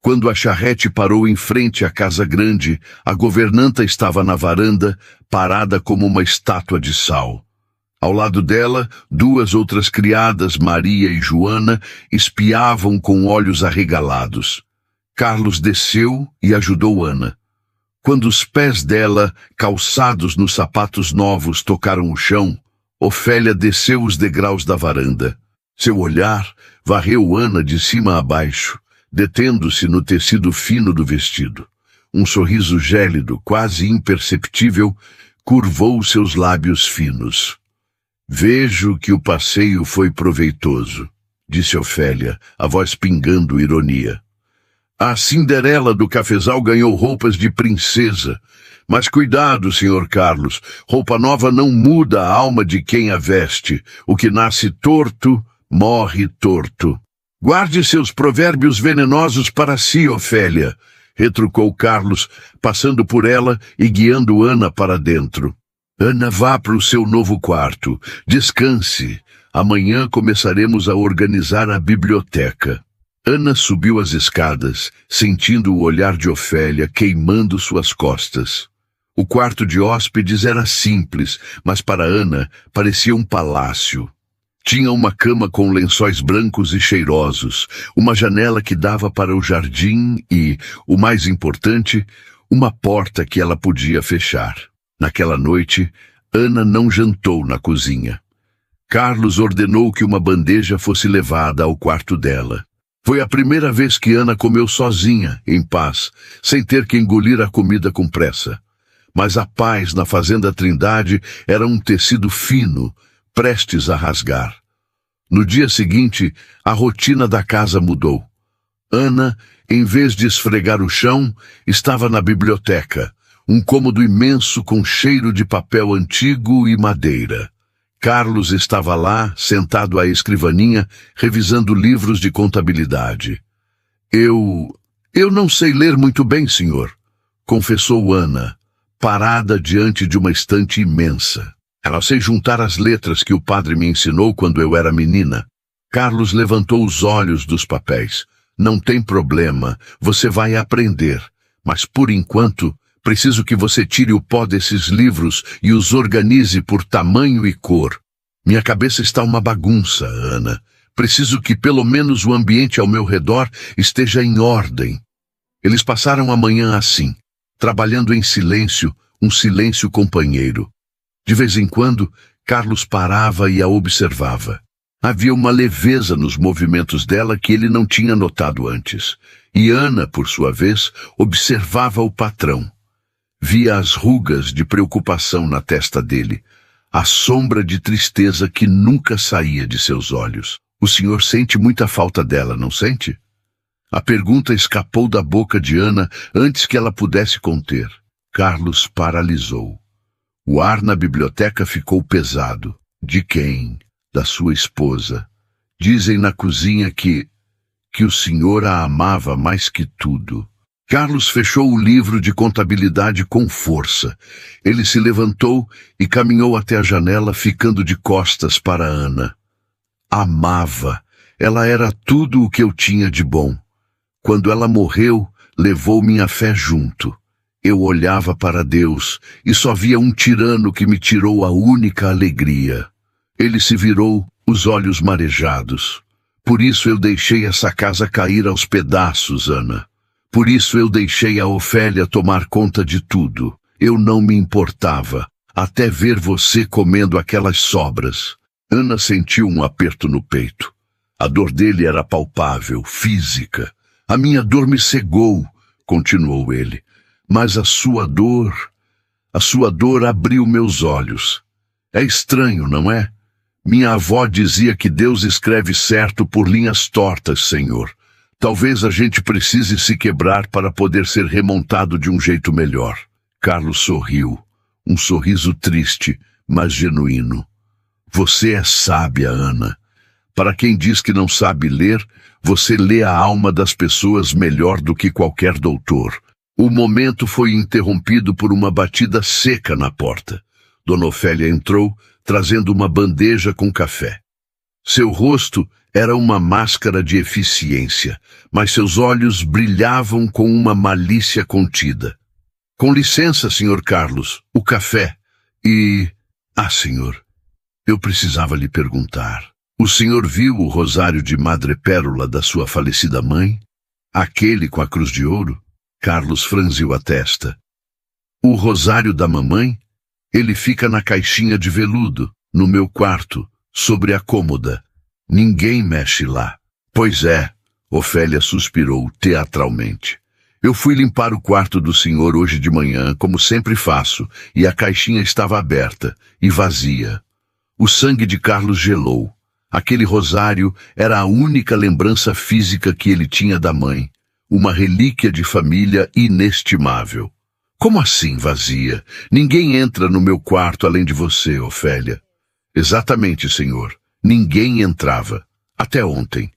Quando a charrete parou em frente à casa grande, a governanta estava na varanda, parada como uma estátua de sal. Ao lado dela, duas outras criadas, Maria e Joana, espiavam com olhos arregalados. Carlos desceu e ajudou Ana. Quando os pés dela, calçados nos sapatos novos, tocaram o chão, Ofélia desceu os degraus da varanda. Seu olhar varreu Ana de cima a baixo, detendo-se no tecido fino do vestido. Um sorriso gélido, quase imperceptível, curvou seus lábios finos. «Vejo que o passeio foi proveitoso», disse Ofélia, a voz pingando ironia. «A Cinderela do cafezal ganhou roupas de princesa. Mas cuidado, Sr. Carlos, roupa nova não muda a alma de quem a veste. O que nasce torto, morre torto». «Guarde seus provérbios venenosos para si, Ofélia», retrucou Carlos, passando por ela e guiando Ana para dentro. «Ana, vá para o seu novo quarto. Descanse. Amanhã começaremos a organizar a biblioteca». Ana subiu as escadas, sentindo o olhar de Ofélia queimando suas costas. O quarto de hóspedes era simples, mas para Ana parecia um palácio. Tinha uma cama com lençóis brancos e cheirosos, uma janela que dava para o jardim e, o mais importante, uma porta que ela podia fechar. Naquela noite, Ana não jantou na cozinha. Carlos ordenou que uma bandeja fosse levada ao quarto dela. Foi a primeira vez que Ana comeu sozinha, em paz, sem ter que engolir a comida com pressa. Mas a paz na fazenda Trindade era um tecido fino, prestes a rasgar. No dia seguinte, a rotina da casa mudou. Ana, em vez de esfregar o chão, estava na biblioteca, um cômodo imenso com cheiro de papel antigo e madeira. Carlos estava lá, sentado à escrivaninha, revisando livros de contabilidade. Eu não sei ler muito bem, senhor», confessou Ana, parada diante de uma estante imensa. «Ela sei juntar as letras que o padre me ensinou quando eu era menina». Carlos levantou os olhos dos papéis. «Não tem problema, você vai aprender. Mas, por enquanto, preciso que você tire o pó desses livros e os organize por tamanho e cor. Minha cabeça está uma bagunça, Ana. Preciso que pelo menos o ambiente ao meu redor esteja em ordem». Eles passaram a manhã assim, trabalhando em silêncio, um silêncio companheiro. De vez em quando, Carlos parava e a observava. Havia uma leveza nos movimentos dela que ele não tinha notado antes. E Ana, por sua vez, observava o patrão. Via as rugas de preocupação na testa dele, a sombra de tristeza que nunca saía de seus olhos. «O senhor sente muita falta dela, não sente?» A pergunta escapou da boca de Ana antes que ela pudesse conter. Carlos paralisou. O ar na biblioteca ficou pesado. De quem? Da sua esposa. Dizem na cozinha que o senhor a amava mais que tudo. Carlos fechou o livro de contabilidade com força. Ele se levantou e caminhou até a janela, ficando de costas para Ana. Amava. Ela era tudo o que eu tinha de bom. Quando ela morreu, levou minha fé junto. Eu olhava para Deus e só via um tirano que me tirou a única alegria. Ele se virou, os olhos marejados. Por isso eu deixei essa casa cair aos pedaços, Ana. Por isso eu deixei a Ofélia tomar conta de tudo. Eu não me importava, até ver você comendo aquelas sobras. Ana sentiu um aperto no peito. A dor dele era palpável, física. A minha dor me cegou, continuou ele. Mas a sua dor abriu meus olhos. É estranho, não é? Minha avó dizia que Deus escreve certo por linhas tortas, Senhor. Talvez a gente precise se quebrar para poder ser remontado de um jeito melhor. Carlos sorriu, um sorriso triste, mas genuíno. Você é sábia, Ana. Para quem diz que não sabe ler, você lê a alma das pessoas melhor do que qualquer doutor. O momento foi interrompido por uma batida seca na porta. Dona Ofélia entrou, trazendo uma bandeja com café. Seu rosto era uma máscara de eficiência, mas seus olhos brilhavam com uma malícia contida. «Com licença, Sr. Carlos, o café. E... Ah, senhor, Eu precisava lhe perguntar. O senhor viu o rosário de madrepérola da sua falecida mãe? Aquele com a cruz de ouro? Carlos franziu a testa. O rosário da mamãe? Ele fica na caixinha de veludo, no meu quarto, sobre a cômoda. Ninguém mexe lá. Pois é, Ofélia suspirou teatralmente. Eu fui limpar o quarto do senhor hoje de manhã, como sempre faço, e a caixinha estava aberta e vazia. O sangue de Carlos gelou. Aquele rosário era a única lembrança física que ele tinha da mãe, uma relíquia de família inestimável. Como assim vazia? Ninguém entra no meu quarto além de você, Ofélia. Exatamente, senhor. Ninguém entrava. Até ontem.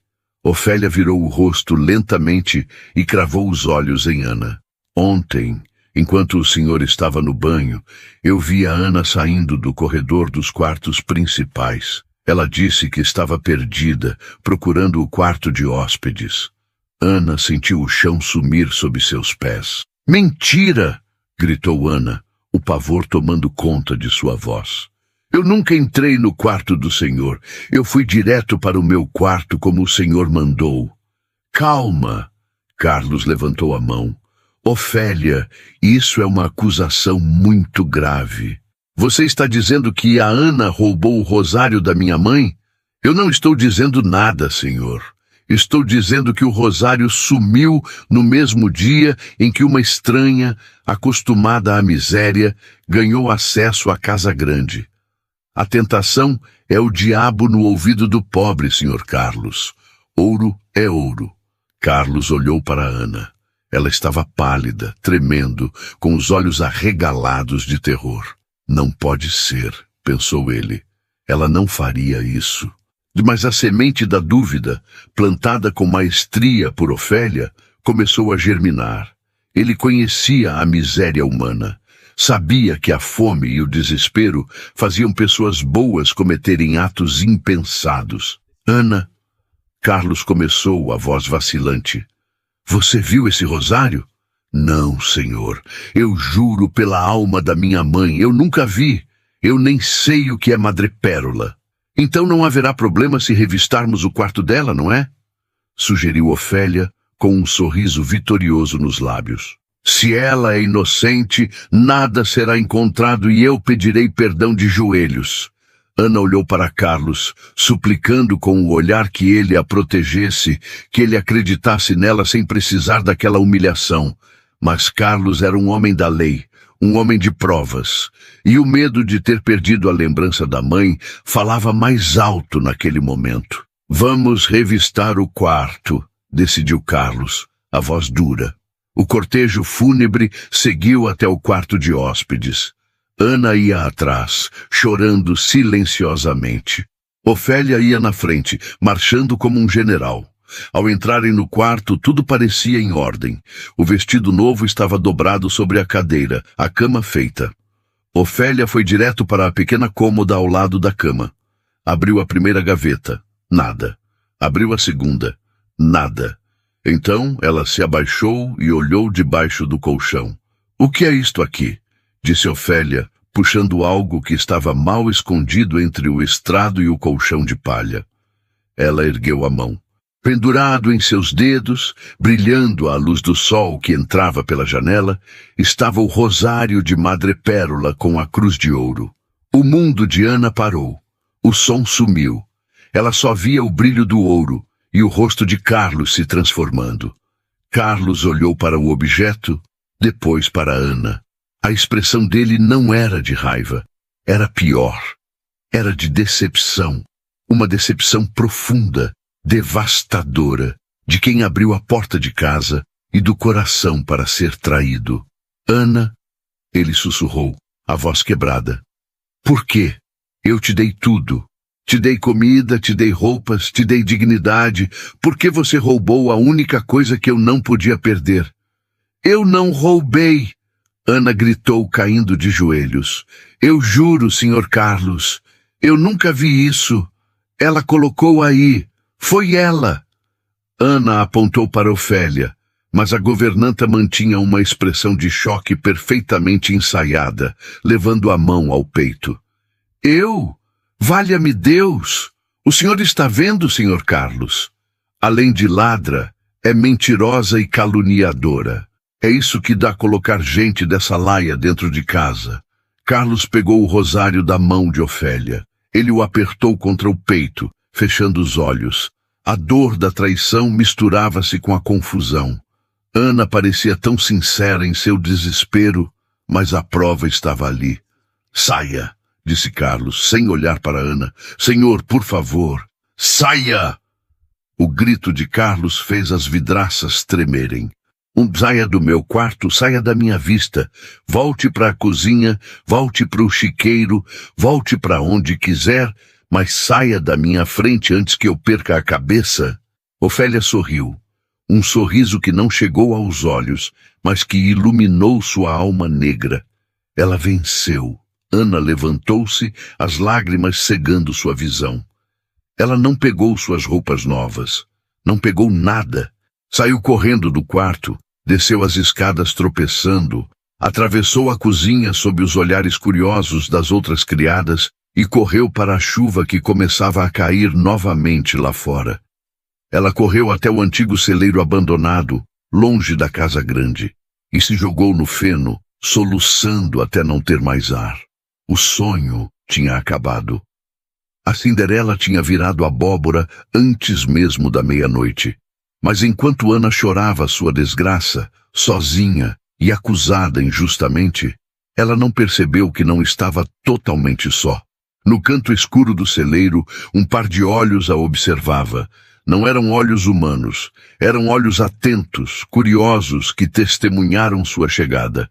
Ofélia virou o rosto lentamente e cravou os olhos em Ana. Ontem, enquanto o senhor estava no banho, eu vi a Ana saindo do corredor dos quartos principais. Ela disse que estava perdida, procurando o quarto de hóspedes. Ana sentiu o chão sumir sob seus pés. Mentira! Gritou Ana, o pavor tomando conta de sua voz. Eu nunca entrei no quarto do senhor. Eu fui direto para o meu quarto como o senhor mandou. Calma! Carlos levantou a mão. Ofélia, isso é uma acusação muito grave. Você está dizendo que a Ana roubou o rosário da minha mãe? Eu não estou dizendo nada, senhor. Estou dizendo que o rosário sumiu no mesmo dia em que uma estranha, acostumada à miséria, ganhou acesso à casa grande. A tentação é o diabo no ouvido do pobre, senhor Carlos. Ouro é ouro. Carlos olhou para Ana. Ela estava pálida, tremendo, com os olhos arregalados de terror. Não pode ser, pensou ele. Ela não faria isso. Mas a semente da dúvida, plantada com maestria por Ofélia, começou a germinar. Ele conhecia a miséria humana. Sabia que a fome e o desespero faziam pessoas boas cometerem atos impensados. Ana, Carlos começou, a voz vacilante. Você viu esse rosário? Não, senhor. Eu juro pela alma da minha mãe, eu nunca vi. Eu nem sei o que é madrepérola. Então não haverá problema se revistarmos o quarto dela, não é? Sugeriu Ofélia, com um sorriso vitorioso nos lábios. Se ela é inocente, nada será encontrado e eu pedirei perdão de joelhos. Ana olhou para Carlos, suplicando com o olhar que ele a protegesse, que ele acreditasse nela sem precisar daquela humilhação. Mas Carlos era um homem da lei, um homem de provas, e o medo de ter perdido a lembrança da mãe falava mais alto naquele momento. Vamos revistar o quarto, decidiu Carlos, a voz dura. O cortejo fúnebre seguiu até o quarto de hóspedes. Ana ia atrás, chorando silenciosamente. Ofélia ia na frente, marchando como um general. Ao entrarem no quarto, tudo parecia em ordem. O vestido novo estava dobrado sobre a cadeira, a cama feita. Ofélia foi direto para a pequena cômoda ao lado da cama. Abriu a primeira gaveta. Nada. Abriu a segunda. Nada. Então ela se abaixou e olhou debaixo do colchão. O que é isto aqui? Disse Ofélia, puxando algo que estava mal escondido entre o estrado e o colchão de palha. Ela ergueu a mão. Pendurado em seus dedos, brilhando à luz do sol que entrava pela janela, estava o rosário de madrepérola com a cruz de ouro. O mundo de Ana parou. O som sumiu. Ela só via o brilho do ouro e o rosto de Carlos se transformando. Carlos olhou para o objeto, depois para Ana. A expressão dele não era de raiva. Era pior. Era de decepção. Uma decepção profunda, devastadora, de quem abriu a porta de casa e do coração para ser traído. Ana, ele sussurrou, a voz quebrada. Por quê? Eu te dei tudo. Te dei comida, te dei roupas, te dei dignidade. Por que você roubou a única coisa que eu não podia perder? Eu não roubei! Ana gritou, caindo de joelhos. Eu juro, senhor Carlos. Eu nunca vi isso. Ela colocou aí. Foi ela. Ana apontou para Ofélia, mas a governanta mantinha uma expressão de choque perfeitamente ensaiada, levando a mão ao peito. Eu? Valha-me Deus! O senhor está vendo, senhor Carlos? Além de ladra, é mentirosa e caluniadora. É isso que dá colocar gente dessa laia dentro de casa. Carlos pegou o rosário da mão de Ofélia. Ele o apertou contra o peito, fechando os olhos. A dor da traição misturava-se com a confusão. Ana parecia tão sincera em seu desespero, mas a prova estava ali. Saia, disse Carlos, sem olhar para Ana. Senhor, por favor, saia! O grito de Carlos fez as vidraças tremerem. Saia do meu quarto, saia da minha vista. Volte para a cozinha, volte para o chiqueiro, volte para onde quiser, mas saia da minha frente antes que eu perca a cabeça. Ofélia sorriu. Um sorriso que não chegou aos olhos, mas que iluminou sua alma negra. Ela venceu. Ana levantou-se, as lágrimas cegando sua visão. Ela não pegou suas roupas novas. Não pegou nada. Saiu correndo do quarto, desceu as escadas tropeçando, atravessou a cozinha sob os olhares curiosos das outras criadas e correu para a chuva que começava a cair novamente lá fora. Ela correu até o antigo celeiro abandonado, longe da casa grande, e se jogou no feno, soluçando até não ter mais ar. O sonho tinha acabado. A Cinderela tinha virado abóbora antes mesmo da meia-noite. Mas enquanto Ana chorava sua desgraça, sozinha e acusada injustamente, ela não percebeu que não estava totalmente só. No canto escuro do celeiro, um par de olhos a observava. Não eram olhos humanos, eram olhos atentos, curiosos, que testemunharam sua chegada.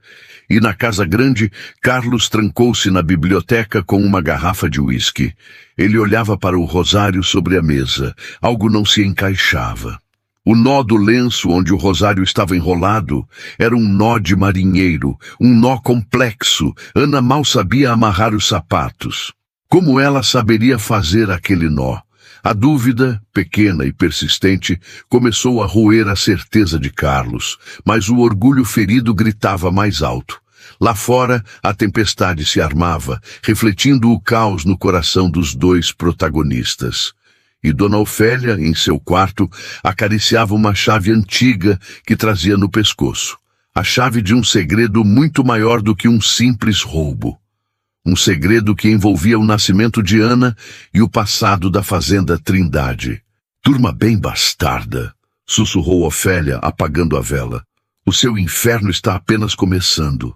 E na casa grande, Carlos trancou-se na biblioteca com uma garrafa de uísque. Ele olhava para o rosário sobre a mesa. Algo não se encaixava. O nó do lenço onde o rosário estava enrolado era um nó de marinheiro, um nó complexo. Ana mal sabia amarrar os sapatos. Como ela saberia fazer aquele nó? A dúvida, pequena e persistente, começou a roer a certeza de Carlos, mas o orgulho ferido gritava mais alto. Lá fora, a tempestade se armava, refletindo o caos no coração dos dois protagonistas. E Dona Ofélia, em seu quarto, acariciava uma chave antiga que trazia no pescoço. A chave de um segredo muito maior do que um simples roubo. Um segredo que envolvia o nascimento de Ana e o passado da fazenda Trindade. Turma bem bastarda, sussurrou Ofélia, apagando a vela. O seu inferno está apenas começando.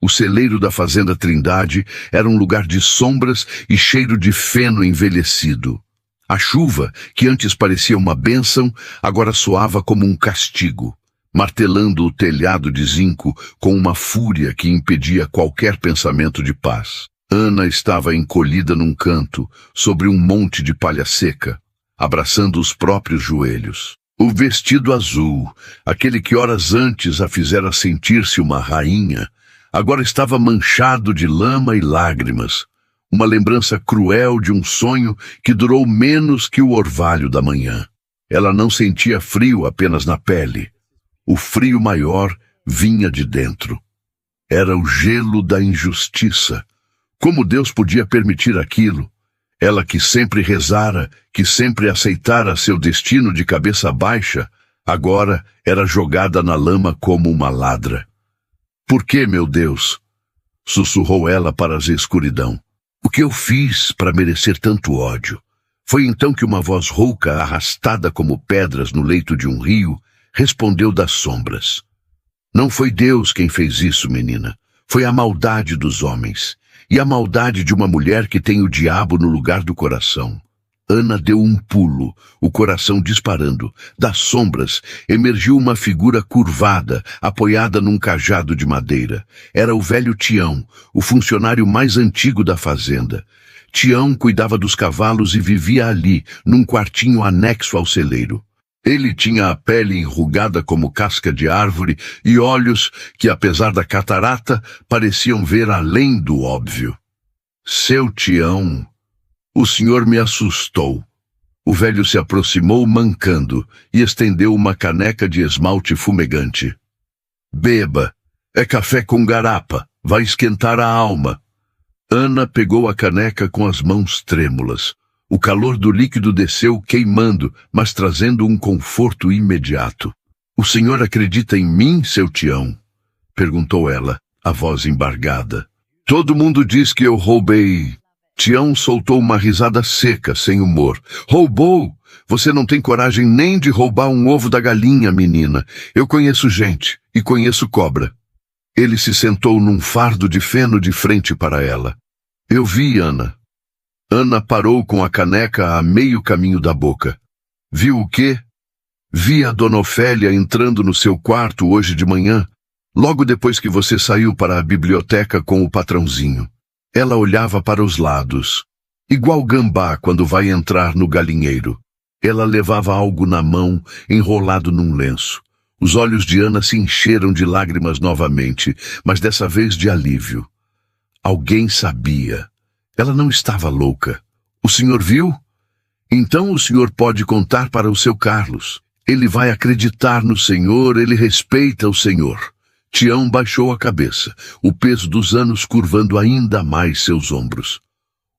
O celeiro da fazenda Trindade era um lugar de sombras e cheiro de feno envelhecido. A chuva, que antes parecia uma bênção, agora soava como um castigo, martelando o telhado de zinco com uma fúria que impedia qualquer pensamento de paz. Ana estava encolhida num canto, sobre um monte de palha seca, abraçando os próprios joelhos. O vestido azul, aquele que horas antes a fizera sentir-se uma rainha, agora estava manchado de lama e lágrimas. Uma lembrança cruel de um sonho que durou menos que o orvalho da manhã. Ela não sentia frio apenas na pele. O frio maior vinha de dentro. Era o gelo da injustiça. Como Deus podia permitir aquilo? Ela que sempre rezara, que sempre aceitara seu destino de cabeça baixa, agora era jogada na lama como uma ladra. Por que, meu Deus? Sussurrou ela para a escuridão. O que eu fiz para merecer tanto ódio? Foi então que uma voz rouca, arrastada como pedras no leito de um rio, respondeu das sombras. Não foi Deus quem fez isso, menina. Foi a maldade dos homens. E a maldade de uma mulher que tem o diabo no lugar do coração. Ana deu um pulo, o coração disparando. Das sombras emergiu uma figura curvada, apoiada num cajado de madeira. Era o velho Tião, o funcionário mais antigo da fazenda. Tião cuidava dos cavalos e vivia ali, num quartinho anexo ao celeiro. Ele tinha a pele enrugada como casca de árvore e olhos que, apesar da catarata, pareciam ver além do óbvio. Seu Tião... O senhor me assustou. O velho se aproximou mancando e estendeu uma caneca de esmalte fumegante. Beba. É café com garapa. Vai esquentar a alma. Ana pegou a caneca com as mãos trêmulas. O calor do líquido desceu queimando, mas trazendo um conforto imediato. "O senhor acredita em mim, seu Tião?" perguntou ela, a voz embargada. "Todo mundo diz que eu roubei." Tião soltou uma risada seca, sem humor. "Roubou? Você não tem coragem nem de roubar um ovo da galinha, menina. Eu conheço gente e conheço cobra." Ele se sentou num fardo de feno de frente para ela. "Eu vi, Ana." Ana parou com a caneca a meio caminho da boca. "Viu o quê?" "Vi a Dona Ofélia entrando no seu quarto hoje de manhã, logo depois que você saiu para a biblioteca com o patrãozinho. Ela olhava para os lados, igual gambá quando vai entrar no galinheiro. Ela levava algo na mão, enrolado num lenço. Os olhos de Ana se encheram de lágrimas novamente, mas dessa vez de alívio. Alguém sabia. Ela não estava louca. "O senhor viu? Então o senhor pode contar para o seu Carlos. Ele vai acreditar no senhor, ele respeita o senhor." Tião baixou a cabeça, o peso dos anos curvando ainda mais seus ombros.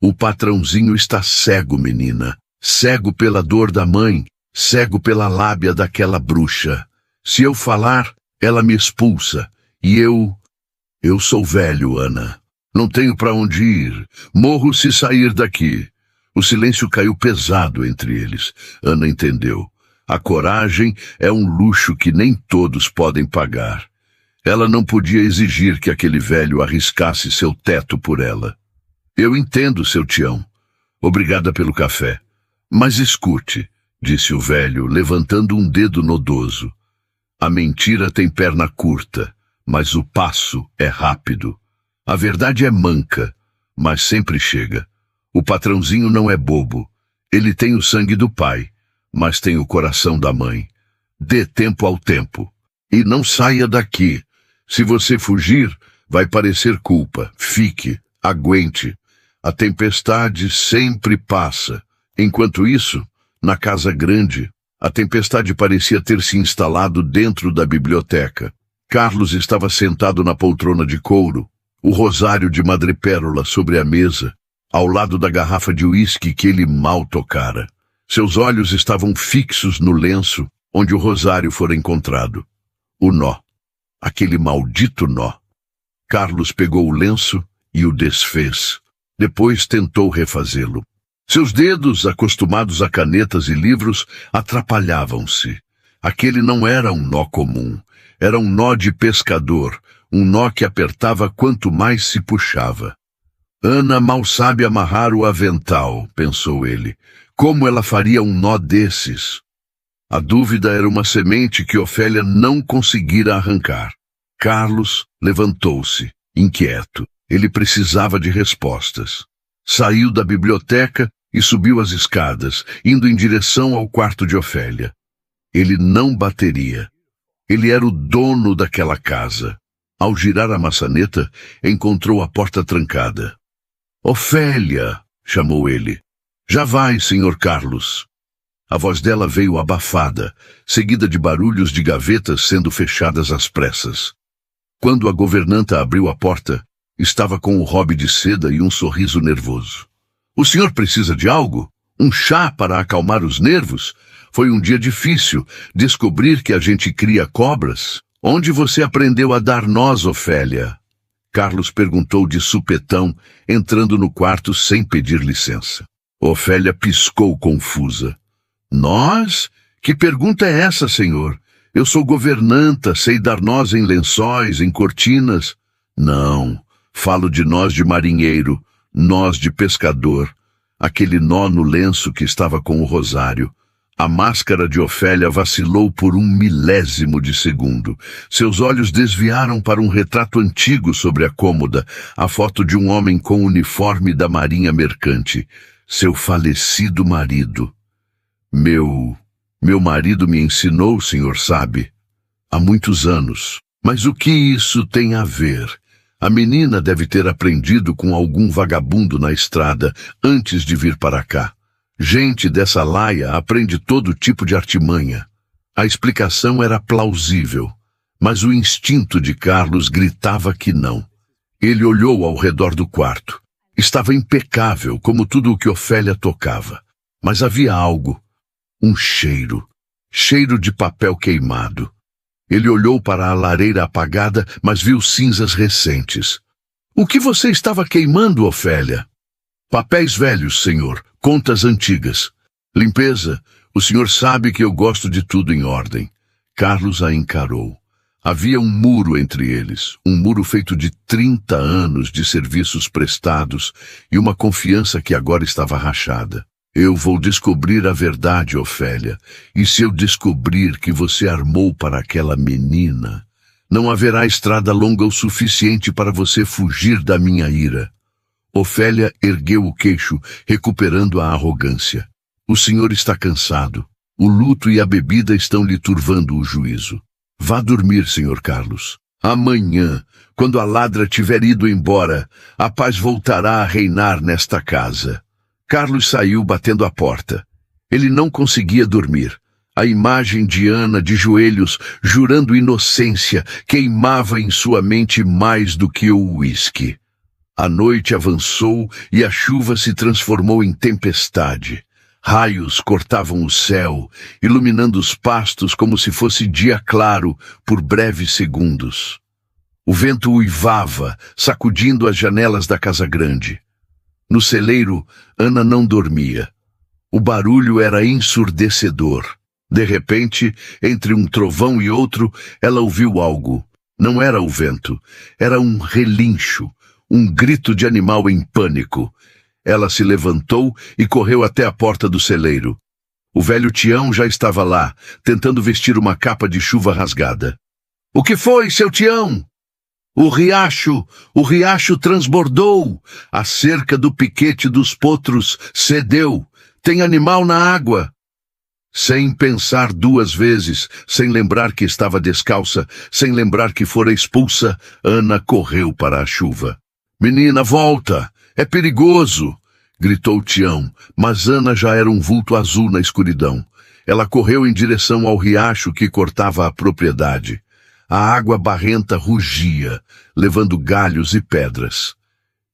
"O patrãozinho está cego, menina. Cego pela dor da mãe, cego pela lábia daquela bruxa. Se eu falar, ela me expulsa. E eu sou velho, Ana. Não tenho para onde ir. Morro se sair daqui." O silêncio caiu pesado entre eles. Ana entendeu. A coragem é um luxo que nem todos podem pagar. Ela não podia exigir que aquele velho arriscasse seu teto por ela. "Eu entendo, seu Tião. Obrigada pelo café. Mas escute", disse o velho, levantando um dedo nodoso. "A mentira tem perna curta, mas o passo é rápido. A verdade é manca, mas sempre chega. O patrãozinho não é bobo. Ele tem o sangue do pai, mas tem o coração da mãe. Dê tempo ao tempo. E não saia daqui. Se você fugir, vai parecer culpa. Fique, aguente. A tempestade sempre passa." Enquanto isso, na casa grande, a tempestade parecia ter se instalado dentro da biblioteca. Carlos estava sentado na poltrona de couro, o rosário de madrepérola sobre a mesa, ao lado da garrafa de uísque que ele mal tocara. Seus olhos estavam fixos no lenço onde o rosário fora encontrado. O nó. Aquele maldito nó. Carlos pegou o lenço e o desfez. Depois tentou refazê-lo. Seus dedos, acostumados a canetas e livros, atrapalhavam-se. Aquele não era um nó comum. Era um nó de pescador, um nó que apertava quanto mais se puxava. "Ana mal sabe amarrar o avental", pensou ele. "Como ela faria um nó desses?" A dúvida era uma semente que Ofélia não conseguira arrancar. Carlos levantou-se, inquieto. Ele precisava de respostas. Saiu da biblioteca e subiu as escadas, indo em direção ao quarto de Ofélia. Ele não bateria. Ele era o dono daquela casa. Ao girar a maçaneta, encontrou a porta trancada. "Ofélia!" chamou ele. "Já vai, senhor Carlos." A voz dela veio abafada, seguida de barulhos de gavetas sendo fechadas às pressas. Quando a governanta abriu a porta, estava com o robe de seda e um sorriso nervoso. "O senhor precisa de algo? Um chá para acalmar os nervos? Foi um dia difícil descobrir que a gente cria cobras. Onde você aprendeu a dar nós, Ofélia?" Carlos perguntou de supetão, entrando no quarto sem pedir licença. Ofélia piscou confusa. "Nós? Que pergunta é essa, senhor? Eu sou governanta, sei dar nós em lençóis, em cortinas." "Não, falo de nós de marinheiro, nós de pescador." Aquele nó no lenço que estava com o rosário. A máscara de Ofélia vacilou por 1/1000 de segundo. Seus olhos desviaram para um retrato antigo sobre a cômoda, a foto de um homem com uniforme da marinha mercante. Seu falecido marido. Meu marido me ensinou, o senhor sabe, há muitos anos. Mas o que isso tem a ver? A menina deve ter aprendido com algum vagabundo na estrada antes de vir para cá. Gente dessa laia aprende todo tipo de artimanha. A explicação era plausível, mas o instinto de Carlos gritava que não. Ele olhou ao redor do quarto. Estava impecável, como tudo o que Ofélia tocava. Mas havia algo, um cheiro de papel queimado. Ele olhou para a lareira apagada, mas viu cinzas recentes. O que você estava queimando, Ofélia? Papéis velhos, senhor, contas antigas. Limpeza, o senhor sabe que eu gosto de tudo em ordem. Carlos a encarou. Havia um muro entre eles, um muro feito de 30 anos de serviços prestados e uma confiança que agora estava rachada. Eu vou descobrir a verdade, Ofélia, e se eu descobrir que você armou para aquela menina, não haverá estrada longa o suficiente para você fugir da minha ira. Ofélia ergueu o queixo, recuperando a arrogância. O senhor está cansado. O luto e a bebida estão lhe turvando o juízo. Vá dormir, senhor Carlos. Amanhã, quando a ladra tiver ido embora, a paz voltará a reinar nesta casa. Carlos saiu batendo a porta. Ele não conseguia dormir. A imagem de Ana de joelhos, jurando inocência, queimava em sua mente mais do que o uísque. A noite avançou e a chuva se transformou em tempestade. Raios cortavam o céu, iluminando os pastos como se fosse dia claro por breves segundos. O vento uivava, sacudindo as janelas da casa grande. No celeiro, Ana não dormia. O barulho era ensurdecedor. De repente, entre um trovão e outro, ela ouviu algo. Não era o vento, era um relincho, um grito de animal em pânico. Ela se levantou e correu até a porta do celeiro. O velho Tião já estava lá, tentando vestir uma capa de chuva rasgada. — O que foi, seu Tião? — O riacho transbordou. A cerca do piquete dos potros cedeu. Tem animal na água. Sem pensar duas vezes, sem lembrar que estava descalça, sem lembrar que fora expulsa, Ana correu para a chuva. — Menina, volta! É perigoso! Gritou Tião, mas Ana já era um vulto azul na escuridão. Ela correu em direção ao riacho que cortava a propriedade. A água barrenta rugia, levando galhos e pedras.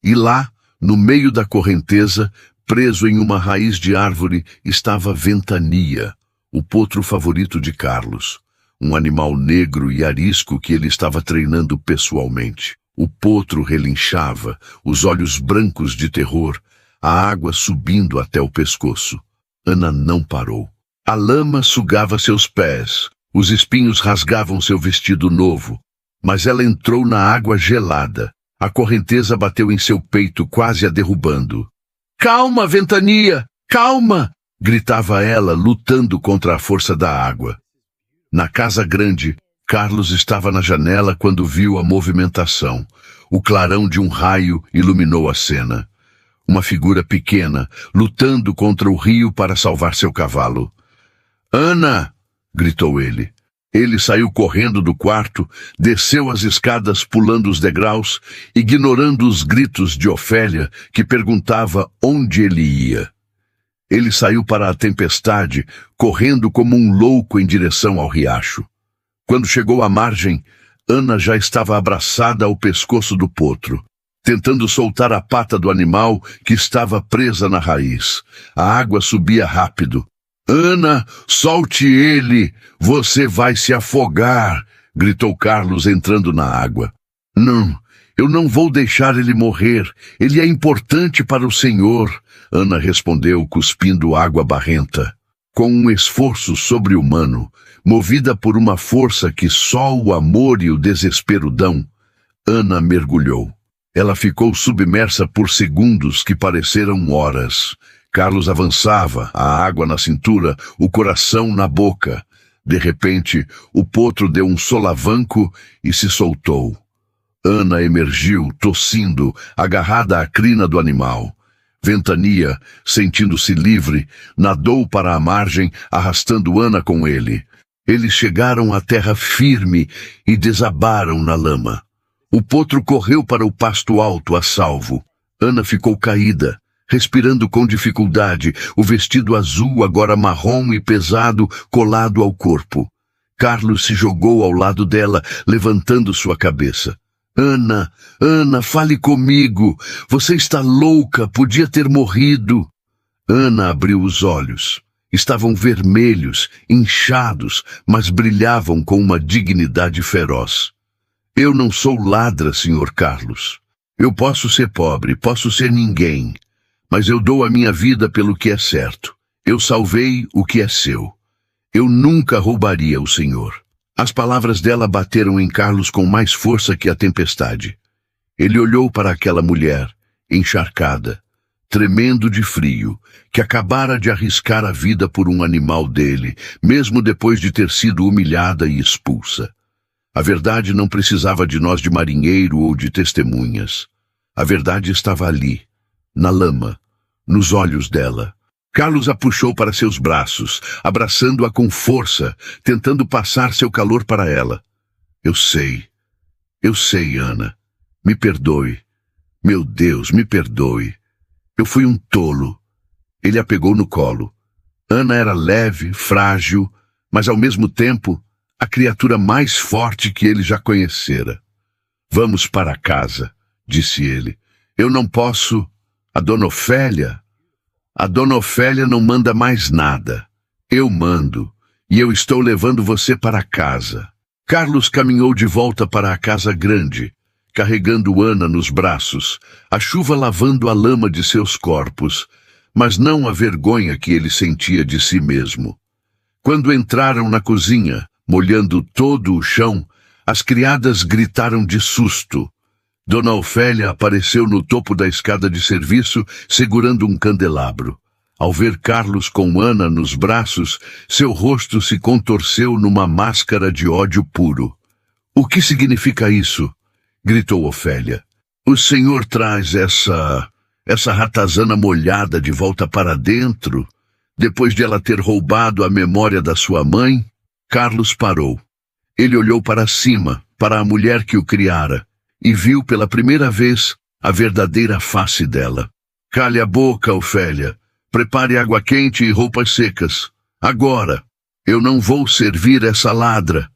E lá, no meio da correnteza, preso em uma raiz de árvore, estava Ventania, o potro favorito de Carlos. Um animal negro e arisco que ele estava treinando pessoalmente. O potro relinchava, os olhos brancos de terror, a água subindo até o pescoço. Ana não parou. A lama sugava seus pés, os espinhos rasgavam seu vestido novo, mas ela entrou na água gelada. A correnteza bateu em seu peito, quase a derrubando. — Calma, Ventania! Calma! Gritava ela, lutando contra a força da água. Na casa grande, Carlos estava na janela quando viu a movimentação. O clarão de um raio iluminou a cena. Uma figura pequena, lutando contra o rio para salvar seu cavalo. — Ana! Gritou ele. Ele saiu correndo do quarto, desceu as escadas pulando os degraus, ignorando os gritos de Ofélia, que perguntava onde ele ia. Ele saiu para a tempestade, correndo como um louco em direção ao riacho. Quando chegou à margem, Ana já estava abraçada ao pescoço do potro, tentando soltar a pata do animal que estava presa na raiz. A água subia rápido. — Ana, solte ele! Você vai se afogar! Gritou Carlos entrando na água. — Não, eu não vou deixar ele morrer. Ele é importante para o Senhor! Ana respondeu, cuspindo água barrenta. Com um esforço sobre-humano, movida por uma força que só o amor e o desespero dão, Ana mergulhou. Ela ficou submersa por segundos que pareceram horas. Carlos avançava, a água na cintura, o coração na boca. De repente, o potro deu um solavanco e se soltou. Ana emergiu, tossindo, agarrada à crina do animal. Ventania, sentindo-se livre, nadou para a margem, arrastando Ana com ele. Eles chegaram à terra firme e desabaram na lama. O potro correu para o pasto alto a salvo. Ana ficou caída, respirando com dificuldade, o vestido azul agora marrom e pesado colado ao corpo. Carlos se jogou ao lado dela, levantando sua cabeça. Ana, Ana, fale comigo. Você está louca, podia ter morrido. Ana abriu os olhos. Estavam vermelhos, inchados, mas brilhavam com uma dignidade feroz. Eu não sou ladra, Sr. Carlos. Eu posso ser pobre, posso ser ninguém, mas eu dou a minha vida pelo que é certo. Eu salvei o que é seu. Eu nunca roubaria o senhor. As palavras dela bateram em Carlos com mais força que a tempestade. Ele olhou para aquela mulher, encharcada, tremendo de frio, que acabara de arriscar a vida por um animal dele, mesmo depois de ter sido humilhada e expulsa. A verdade não precisava de nós de marinheiro ou de testemunhas. A verdade estava ali, na lama, nos olhos dela. Carlos a puxou para seus braços, abraçando-a com força, tentando passar seu calor para ela. Eu sei, Ana. Me perdoe. Meu Deus, me perdoe. Eu fui um tolo. Ele a pegou no colo. Ana era leve, frágil, mas ao mesmo tempo a criatura mais forte que ele já conhecera. Vamos para casa, disse ele. Eu não posso... A Dona Ofélia não manda mais nada. Eu mando, e eu estou levando você para casa. Carlos caminhou de volta para a casa grande, carregando Ana nos braços, a chuva lavando a lama de seus corpos, mas não a vergonha que ele sentia de si mesmo. Quando entraram na cozinha, molhando todo o chão, as criadas gritaram de susto. Dona Ofélia apareceu no topo da escada de serviço, segurando um candelabro. Ao ver Carlos com Ana nos braços, seu rosto se contorceu numa máscara de ódio puro. O que significa isso? Gritou Ofélia. O senhor traz essa ratazana molhada de volta para dentro, depois de ela ter roubado a memória da sua mãe? Carlos parou. Ele olhou para cima, para a mulher que o criara, e viu pela primeira vez a verdadeira face dela. Cale a boca, Ofélia. Prepare água quente e roupas secas. Agora. Eu não vou servir essa ladra.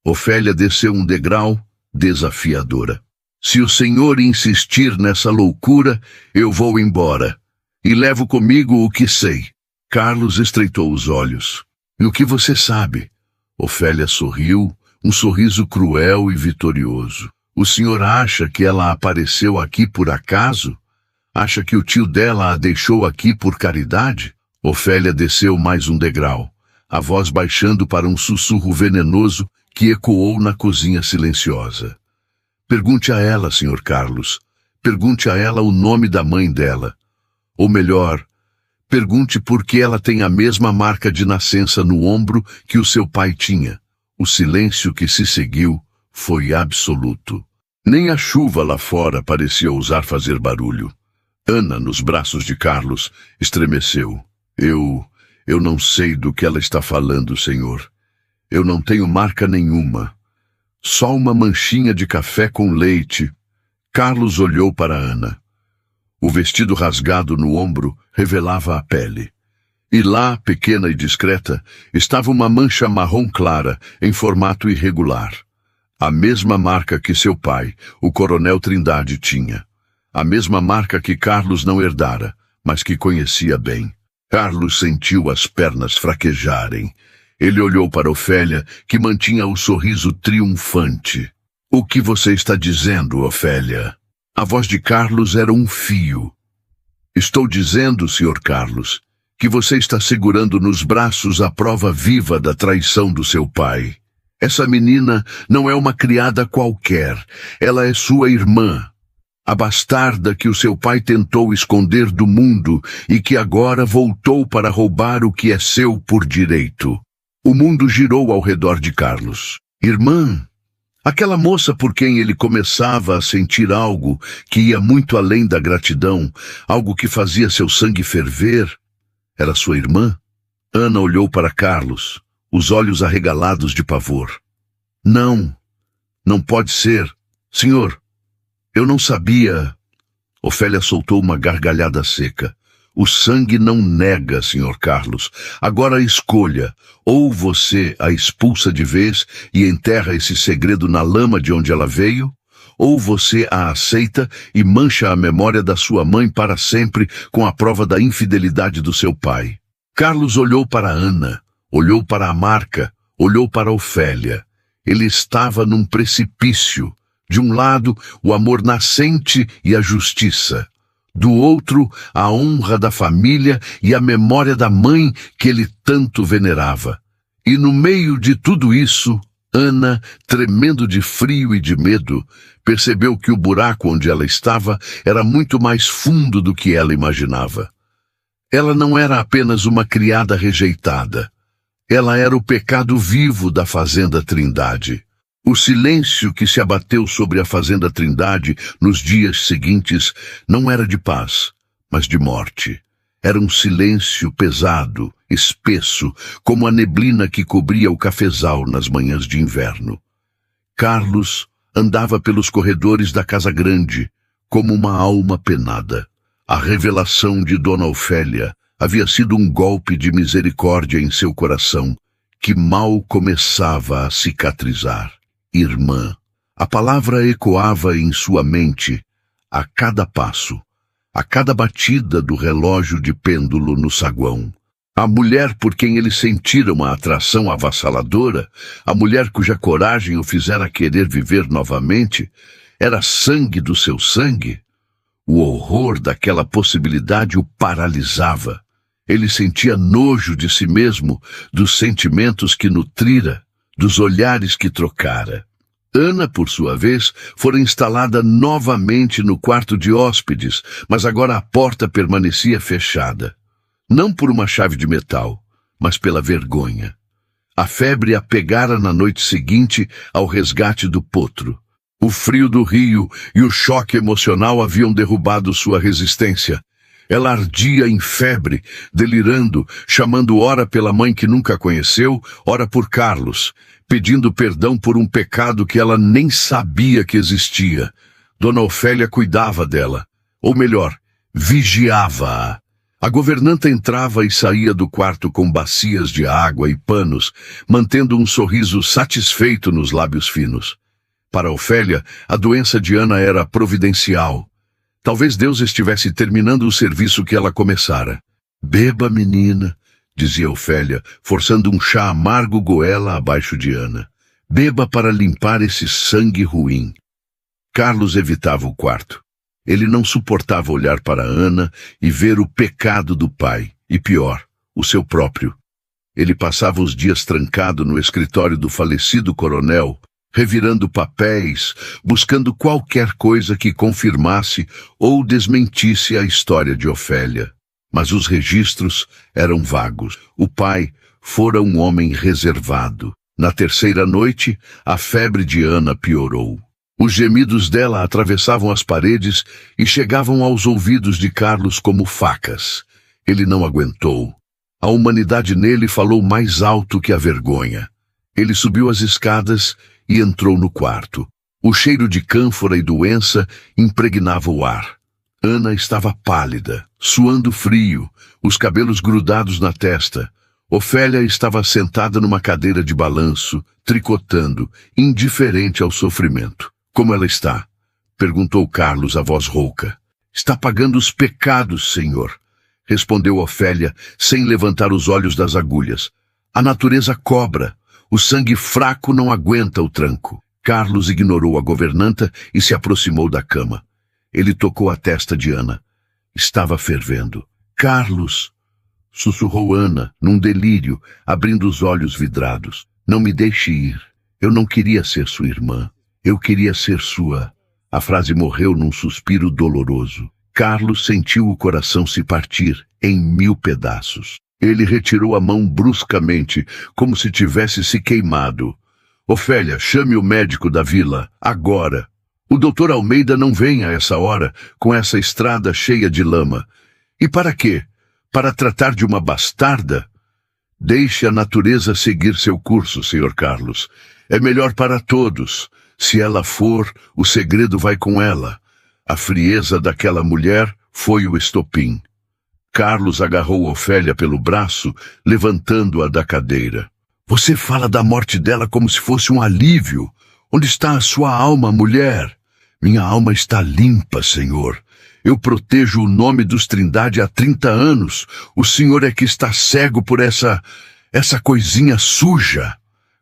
Ofélia desceu um degrau, desafiadora. Se o senhor insistir nessa loucura, eu vou embora. E levo comigo o que sei. Carlos estreitou os olhos. E o que você sabe? Ofélia sorriu, um sorriso cruel e vitorioso. O senhor acha que ela apareceu aqui por acaso? Acha que o tio dela a deixou aqui por caridade? Ofélia desceu mais um degrau, a voz baixando para um sussurro venenoso que ecoou na cozinha silenciosa. Pergunte a ela, Sr. Carlos. Pergunte a ela o nome da mãe dela. Ou melhor, pergunte por que ela tem a mesma marca de nascença no ombro que o seu pai tinha. O silêncio que se seguiu foi absoluto. Nem a chuva lá fora parecia ousar fazer barulho. Ana, nos braços de Carlos, estremeceu. Eu não sei do que ela está falando, senhor. Eu não tenho marca nenhuma. Só uma manchinha de café com leite. Carlos olhou para Ana. O vestido rasgado no ombro revelava a pele. E lá, pequena e discreta, estava uma mancha marrom clara, em formato irregular. A mesma marca que seu pai, o coronel Trindade, tinha. A mesma marca que Carlos não herdara, mas que conhecia bem. Carlos sentiu as pernas fraquejarem. Ele olhou para Ofélia, que mantinha o sorriso triunfante. O que você está dizendo, Ofélia? A voz de Carlos era um fio. Estou dizendo, Sr. Carlos, que você está segurando nos braços a prova viva da traição do seu pai. Essa menina não é uma criada qualquer. Ela é sua irmã. A bastarda que o seu pai tentou esconder do mundo e que agora voltou para roubar o que é seu por direito. O mundo girou ao redor de Carlos. Irmã? Aquela moça por quem ele começava a sentir algo que ia muito além da gratidão, algo que fazia seu sangue ferver, era sua irmã? Ana olhou para Carlos, os olhos arregalados de pavor. Não, não pode ser. Senhor, eu não sabia. Ofélia soltou uma gargalhada seca. O sangue não nega, Sr. Carlos. Agora escolha. Ou você a expulsa de vez e enterra esse segredo na lama de onde ela veio, ou você a aceita e mancha a memória da sua mãe para sempre com a prova da infidelidade do seu pai. Carlos olhou para Ana, olhou para a Marca, olhou para Ofélia. Ele estava num precipício. De um lado, o amor nascente e a justiça. Do outro, a honra da família e a memória da mãe que ele tanto venerava. E no meio de tudo isso, Ana, tremendo de frio e de medo, percebeu que o buraco onde ela estava era muito mais fundo do que ela imaginava. Ela não era apenas uma criada rejeitada. Ela era o pecado vivo da Fazenda Trindade. O silêncio que se abateu sobre a Fazenda Trindade nos dias seguintes não era de paz, mas de morte. Era um silêncio pesado, espesso, como a neblina que cobria o cafezal nas manhãs de inverno. Carlos andava pelos corredores da casa grande, como uma alma penada. A revelação de Dona Ofélia havia sido um golpe de misericórdia em seu coração, que mal começava a cicatrizar. Irmã. A palavra ecoava em sua mente a cada passo, a cada batida do relógio de pêndulo no saguão. A mulher por quem ele sentira uma atração avassaladora, a mulher cuja coragem o fizera querer viver novamente, era sangue do seu sangue. O horror daquela possibilidade o paralisava. Ele sentia nojo de si mesmo, dos sentimentos que nutrira, dos olhares que trocara. Ana, por sua vez, fora instalada novamente no quarto de hóspedes, mas agora a porta permanecia fechada. Não por uma chave de metal, mas pela vergonha. A febre a pegara na noite seguinte ao resgate do potro. O frio do rio e o choque emocional haviam derrubado sua resistência. Ela ardia em febre, delirando, chamando ora pela mãe que nunca conheceu, ora por Carlos, pedindo perdão por um pecado que ela nem sabia que existia. Dona Ofélia cuidava dela, ou melhor, vigiava-a. A governanta entrava e saía do quarto com bacias de água e panos, mantendo um sorriso satisfeito nos lábios finos. Para Ofélia, a doença de Ana era providencial. Talvez Deus estivesse terminando o serviço que ela começara. Beba, menina, dizia Ofélia, forçando um chá amargo goela abaixo de Ana. Beba para limpar esse sangue ruim. Carlos evitava o quarto. Ele não suportava olhar para Ana e ver o pecado do pai, e pior, o seu próprio. Ele passava os dias trancado no escritório do falecido coronel, revirando papéis, buscando qualquer coisa que confirmasse ou desmentisse a história de Ofélia. Mas os registros eram vagos. O pai fora um homem reservado. Na terceira noite, a febre de Ana piorou. Os gemidos dela atravessavam as paredes e chegavam aos ouvidos de Carlos como facas. Ele não aguentou. A humanidade nele falou mais alto que a vergonha. Ele subiu as escadas e entrou no quarto. O cheiro de cânfora e doença impregnava o ar. Ana estava pálida, suando frio, os cabelos grudados na testa. Ofélia estava sentada numa cadeira de balanço, tricotando, indiferente ao sofrimento. Como ela está? Perguntou Carlos, a voz rouca. Está pagando os pecados, senhor, respondeu Ofélia, sem levantar os olhos das agulhas. A natureza cobra. O sangue fraco não aguenta o tranco. Carlos ignorou a governanta e se aproximou da cama. Ele tocou a testa de Ana. Estava fervendo. Carlos! Sussurrou Ana, num delírio, abrindo os olhos vidrados. Não me deixe ir. Eu não queria ser sua irmã. Eu queria ser sua. A frase morreu num suspiro doloroso. Carlos sentiu o coração se partir em 1000 pedaços. Ele retirou a mão bruscamente, como se tivesse se queimado. Ofélia, chame o médico da vila, agora. O doutor Almeida não vem a essa hora, com essa estrada cheia de lama. E para quê? Para tratar de uma bastarda? Deixe a natureza seguir seu curso, Sr. Carlos. É melhor para todos. Se ela for, o segredo vai com ela. A frieza daquela mulher foi o estopim. Carlos agarrou Ofélia pelo braço, levantando-a da cadeira. Você fala da morte dela como se fosse um alívio. Onde está a sua alma, mulher? Minha alma está limpa, Senhor. Eu protejo o nome dos Trindade há 30 anos. O Senhor é que está cego por essa coisinha suja.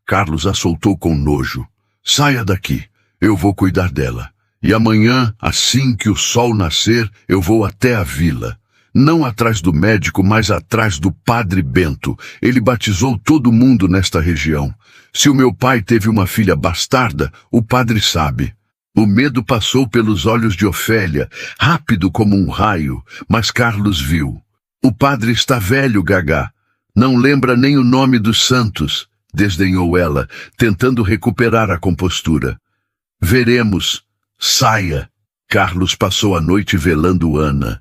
Carlos a soltou com nojo. Saia daqui, eu vou cuidar dela. E amanhã, assim que o sol nascer, eu vou até a vila. Não atrás do médico, mas atrás do Padre Bento. Ele batizou todo mundo nesta região. Se o meu pai teve uma filha bastarda, o padre sabe. O medo passou pelos olhos de Ofélia, rápido como um raio, mas Carlos viu. O padre está velho, Gagá. Não lembra nem o nome dos santos, desdenhou ela, tentando recuperar a compostura. Veremos. Saia. Carlos passou a noite velando Ana.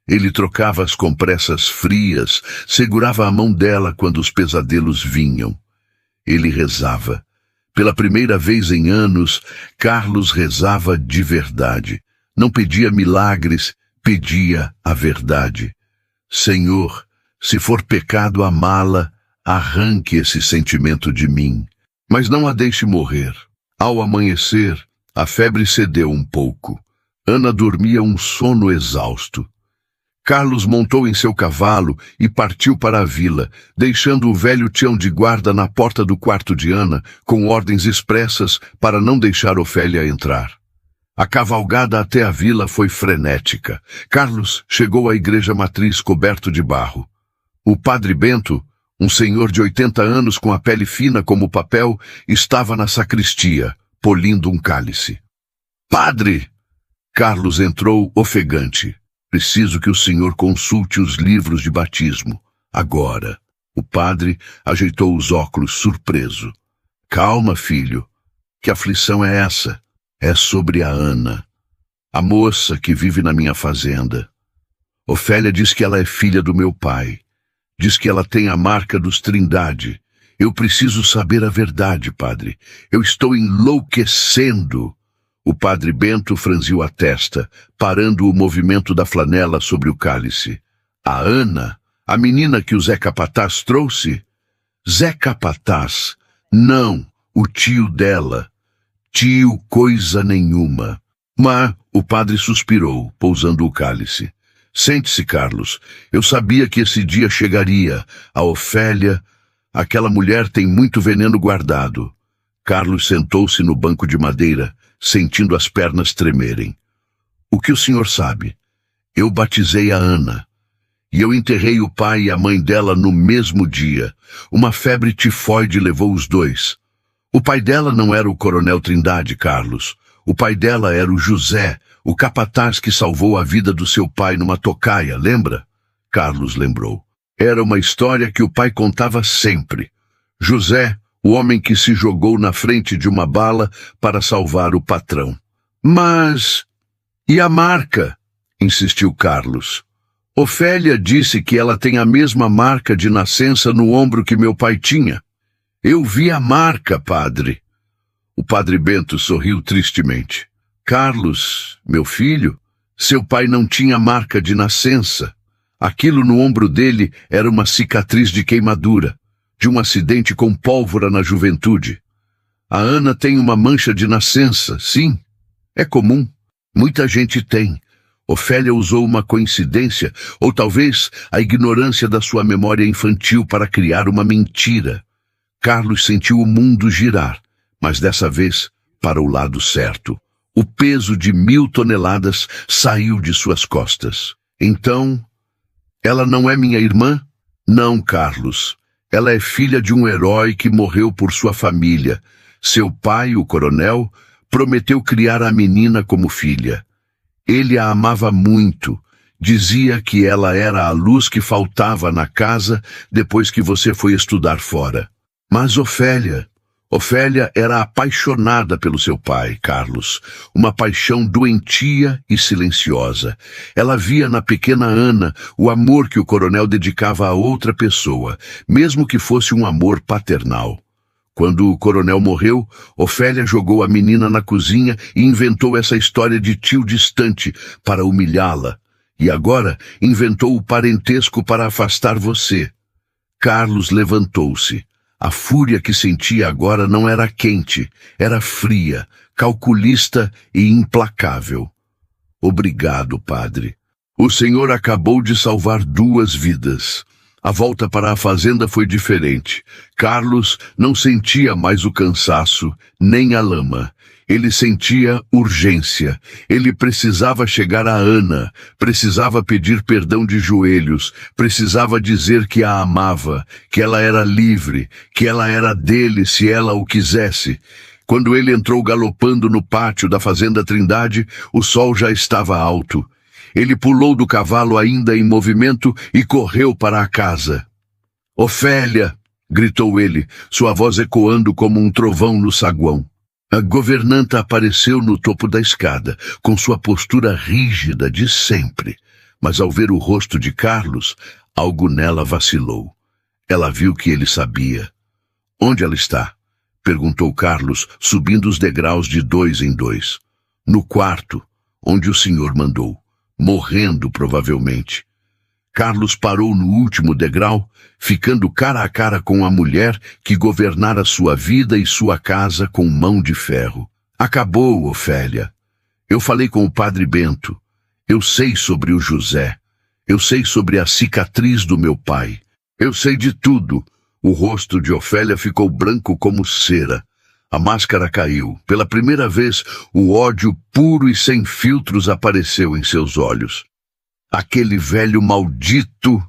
Ele trocava as compressas frias, segurava a mão dela quando os pesadelos vinham. Ele rezava. Pela primeira vez em anos, Carlos rezava de verdade. Não pedia milagres, pedia a verdade. Senhor, se for pecado amá-la, arranque esse sentimento de mim. Mas não a deixe morrer. Ao amanhecer, a febre cedeu um pouco. Ana dormia um sono exausto. Carlos montou em seu cavalo e partiu para a vila, deixando o velho peão de guarda na porta do quarto de Ana, com ordens expressas para não deixar Ofélia entrar. A cavalgada até a vila foi frenética. Carlos chegou à igreja matriz coberto de barro. O Padre Bento, um senhor de 80 anos com a pele fina como papel, estava na sacristia, polindo um cálice. Padre! Carlos entrou ofegante. Preciso que o senhor consulte os livros de batismo. Agora. O padre ajeitou os óculos, surpreso. Calma, filho. Que aflição é essa? É sobre a Ana, a moça que vive na minha fazenda. Ofélia diz que ela é filha do meu pai. Diz que ela tem a marca dos Trindade. Eu preciso saber a verdade, padre. Eu estou enlouquecendo. O Padre Bento franziu a testa, parando o movimento da flanela sobre o cálice. A Ana, a menina que o Zé Capataz trouxe? Zé Capataz? Não, o tio dela. Tio coisa nenhuma. Mas o padre suspirou, pousando o cálice. Sente-se, Carlos. Eu sabia que esse dia chegaria. A Ofélia, aquela mulher tem muito veneno guardado. Carlos sentou-se no banco de madeira, sentindo as pernas tremerem. O que o senhor sabe? Eu batizei a Ana. E eu enterrei o pai e a mãe dela no mesmo dia. Uma febre tifoide levou os dois. O pai dela não era o Coronel Trindade, Carlos. O pai dela era o José, o capataz que salvou a vida do seu pai numa tocaia, lembra? Carlos lembrou. Era uma história que o pai contava sempre. José, o homem que se jogou na frente de uma bala para salvar o patrão. Mas... e a marca? Insistiu Carlos. Ofélia disse que ela tem a mesma marca de nascença no ombro que meu pai tinha. Eu vi a marca, padre. O Padre Bento sorriu tristemente. Carlos, meu filho, seu pai não tinha marca de nascença. Aquilo no ombro dele era uma cicatriz de queimadura, de um acidente com pólvora na juventude. A Ana tem uma mancha de nascença, sim. É comum. Muita gente tem. Ofélia usou uma coincidência, ou talvez a ignorância da sua memória infantil para criar uma mentira. Carlos sentiu o mundo girar, mas dessa vez para o lado certo. O peso de 1000 toneladas saiu de suas costas. Então, ela não é minha irmã? Não, Carlos. Ela é filha de um herói que morreu por sua família. Seu pai, o coronel, prometeu criar a menina como filha. Ele a amava muito. Dizia que ela era a luz que faltava na casa depois que você foi estudar fora. Mas Ofélia era apaixonada pelo seu pai, Carlos. Uma paixão doentia e silenciosa. Ela via na pequena Ana o amor que o coronel dedicava a outra pessoa, mesmo que fosse um amor paternal. Quando o coronel morreu, Ofélia jogou a menina na cozinha e inventou essa história de tio distante para humilhá-la. E agora inventou o parentesco para afastar você. Carlos levantou-se. A fúria que sentia agora não era quente, era fria, calculista e implacável. Obrigado, padre. O senhor acabou de salvar 2 vidas. A volta para a fazenda foi diferente. Carlos não sentia mais o cansaço, nem a lama. Ele sentia urgência. Ele precisava chegar a Ana, precisava pedir perdão de joelhos, precisava dizer que a amava, que ela era livre, que ela era dele se ela o quisesse. Quando ele entrou galopando no pátio da Fazenda Trindade, o sol já estava alto. Ele pulou do cavalo ainda em movimento e correu para a casa. «Ofélia!» gritou ele, sua voz ecoando como um trovão no saguão. A governanta apareceu no topo da escada, com sua postura rígida de sempre. Mas ao ver o rosto de Carlos, algo nela vacilou. Ela viu que ele sabia. «Onde ela está?» perguntou Carlos, subindo os degraus de 2 em 2. «No quarto, onde o senhor mandou. Morrendo, provavelmente.» Carlos parou no último degrau, ficando cara a cara com a mulher que governara sua vida e sua casa com mão de ferro. «Acabou, Ofélia. Eu falei com o padre Bento. Eu sei sobre o José. Eu sei sobre a cicatriz do meu pai. Eu sei de tudo.» O rosto de Ofélia ficou branco como cera. A máscara caiu. Pela primeira vez, o ódio puro e sem filtros apareceu em seus olhos. «Aquele velho maldito!»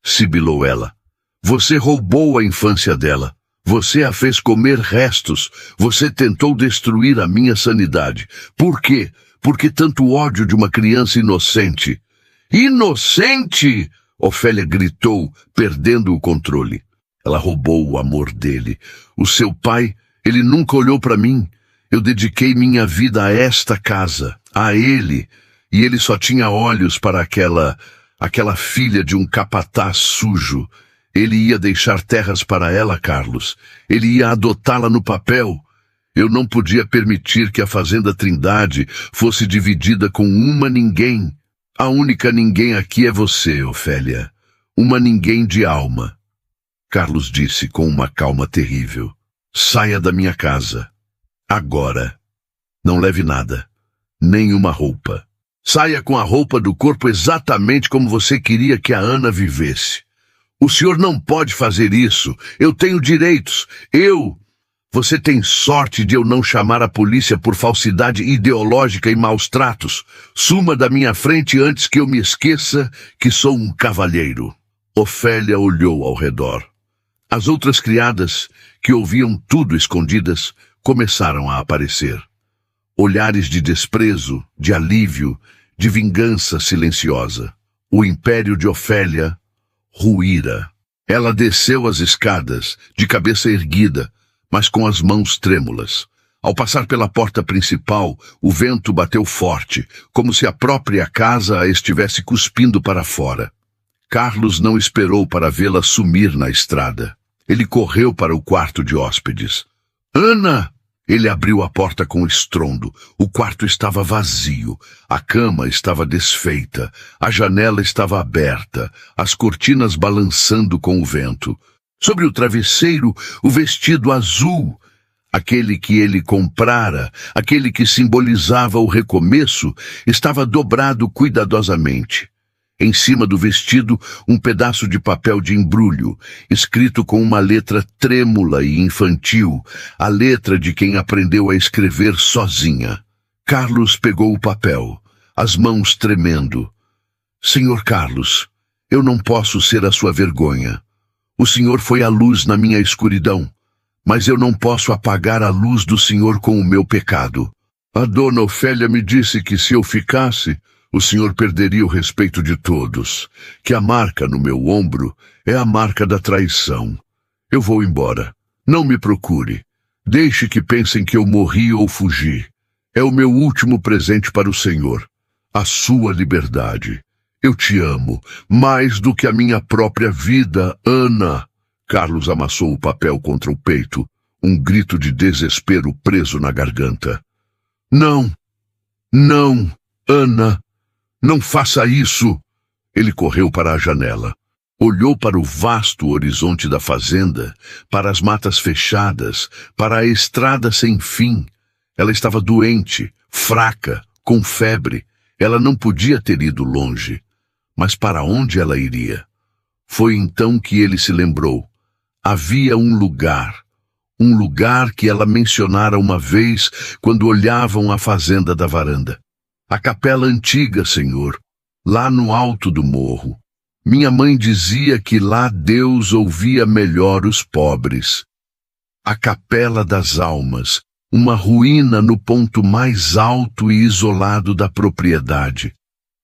sibilou ela. «Você roubou a infância dela. Você a fez comer restos. Você tentou destruir a minha sanidade. Por quê? Por que tanto ódio de uma criança inocente?» «Inocente!» Ofélia gritou, perdendo o controle. Ela roubou o amor dele. O seu pai, ele nunca olhou para mim. Eu dediquei minha vida a esta casa, a ele, e ele só tinha olhos para aquela filha de um capataz sujo. Ele ia deixar terras para ela, Carlos. Ele ia adotá-la no papel. Eu não podia permitir que a Fazenda Trindade fosse dividida com uma ninguém. A única ninguém aqui é você, Ofélia. Uma ninguém de alma. Carlos disse com uma calma terrível. «Saia da minha casa. Agora. Não leve nada. Nem uma roupa. Saia com a roupa do corpo exatamente como você queria que a Ana vivesse. O senhor não pode fazer isso. Eu tenho direitos. Você tem sorte de eu não chamar a polícia por falsidade ideológica e maus tratos. Suma da minha frente antes que eu me esqueça que sou um cavalheiro.» Ofélia olhou ao redor. As outras criadas, que ouviam tudo escondidas, começaram a aparecer. Olhares de desprezo, de alívio, de vingança silenciosa. O império de Ofélia ruíra. Ela desceu as escadas, de cabeça erguida, mas com as mãos trêmulas. Ao passar pela porta principal, o vento bateu forte, como se a própria casa a estivesse cuspindo para fora. Carlos não esperou para vê-la sumir na estrada. Ele correu para o quarto de hóspedes. «Ana!» Ele abriu a porta com estrondo. O quarto estava vazio. A cama estava desfeita. A janela estava aberta. As cortinas balançando com o vento. Sobre o travesseiro, o vestido azul. Aquele que ele comprara, aquele que simbolizava o recomeço, estava dobrado cuidadosamente. Em cima do vestido, um pedaço de papel de embrulho, escrito com uma letra trêmula e infantil, a letra de quem aprendeu a escrever sozinha. Carlos pegou o papel, as mãos tremendo. «Senhor Carlos, eu não posso ser a sua vergonha. O senhor foi a luz na minha escuridão, mas eu não posso apagar a luz do senhor com o meu pecado. A dona Ofélia me disse que se eu ficasse, o senhor perderia o respeito de todos, que a marca no meu ombro é a marca da traição. Eu vou embora. Não me procure. Deixe que pensem que eu morri ou fugi. É o meu último presente para o senhor. A sua liberdade. Eu te amo, mais do que a minha própria vida, Ana.» Carlos amassou o papel contra o peito, um grito de desespero preso na garganta. «Não! Não, Ana! Não faça isso!» Ele correu para a janela. Olhou para o vasto horizonte da fazenda, para as matas fechadas, para a estrada sem fim. Ela estava doente, fraca, com febre. Ela não podia ter ido longe. Mas para onde ela iria? Foi então que ele se lembrou. Havia um lugar que ela mencionara uma vez quando olhavam a fazenda da varanda. A capela antiga, Senhor, lá no alto do morro. Minha mãe dizia que lá Deus ouvia melhor os pobres. A Capela das Almas, uma ruína no ponto mais alto e isolado da propriedade.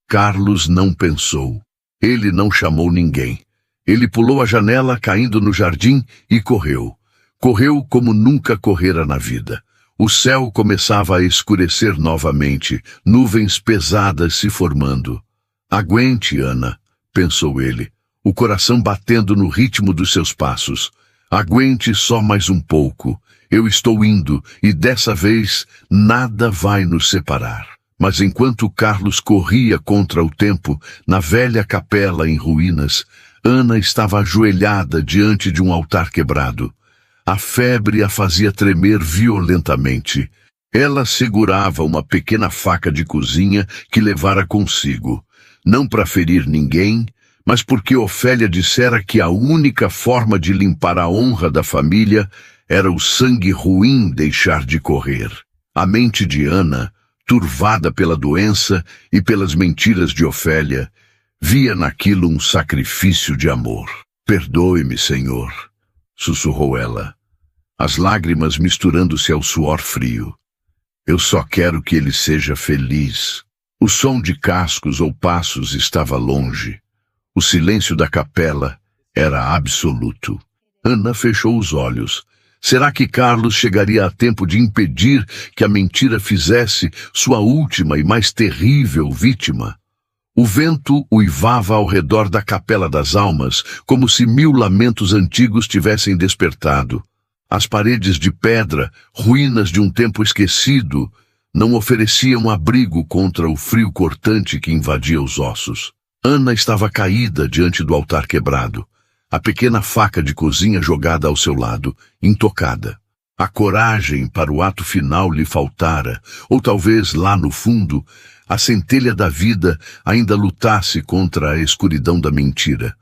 Carlos não pensou. Ele não chamou ninguém. Ele pulou a janela, caindo no jardim, e correu. Correu como nunca correra na vida. O céu começava a escurecer novamente, nuvens pesadas se formando. Aguente, Ana, pensou ele, o coração batendo no ritmo dos seus passos. Aguente só mais um pouco. Eu estou indo, e dessa vez nada vai nos separar. Mas enquanto Carlos corria contra o tempo, na velha capela em ruínas, Ana estava ajoelhada diante de um altar quebrado. A febre a fazia tremer violentamente. Ela segurava uma pequena faca de cozinha que levara consigo. Não para ferir ninguém, mas porque Ofélia dissera que a única forma de limpar a honra da família era o sangue ruim deixar de correr. A mente de Ana, turvada pela doença e pelas mentiras de Ofélia, via naquilo um sacrifício de amor. Perdoe-me, Senhor, sussurrou ela, as lágrimas misturando-se ao suor frio. Eu só quero que ele seja feliz. O som de cascos ou passos estava longe. O silêncio da capela era absoluto. Ana fechou os olhos. Será que Carlos chegaria a tempo de impedir que a mentira fizesse sua última e mais terrível vítima? O vento uivava ao redor da Capela das Almas, como se 1000 lamentos antigos tivessem despertado. As paredes de pedra, ruínas de um tempo esquecido, não ofereciam abrigo contra o frio cortante que invadia os ossos. Ana estava caída diante do altar quebrado, a pequena faca de cozinha jogada ao seu lado, intocada. A coragem para o ato final lhe faltara, ou talvez lá no fundo, a centelha da vida ainda lutasse contra a escuridão da mentira.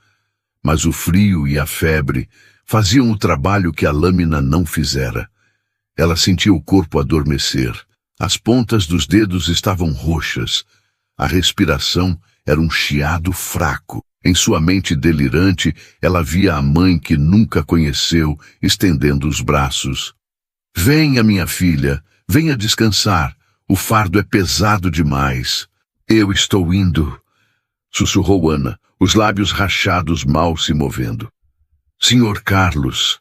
Mas o frio e a febre faziam o trabalho que a lâmina não fizera. Ela sentia o corpo adormecer. As pontas dos dedos estavam roxas. A respiração era um chiado fraco. Em sua mente delirante, ela via a mãe que nunca conheceu, estendendo os braços. Venha, minha filha, venha descansar. O fardo é pesado demais. Eu estou indo, sussurrou Ana, os lábios rachados mal se movendo. Senhor Carlos,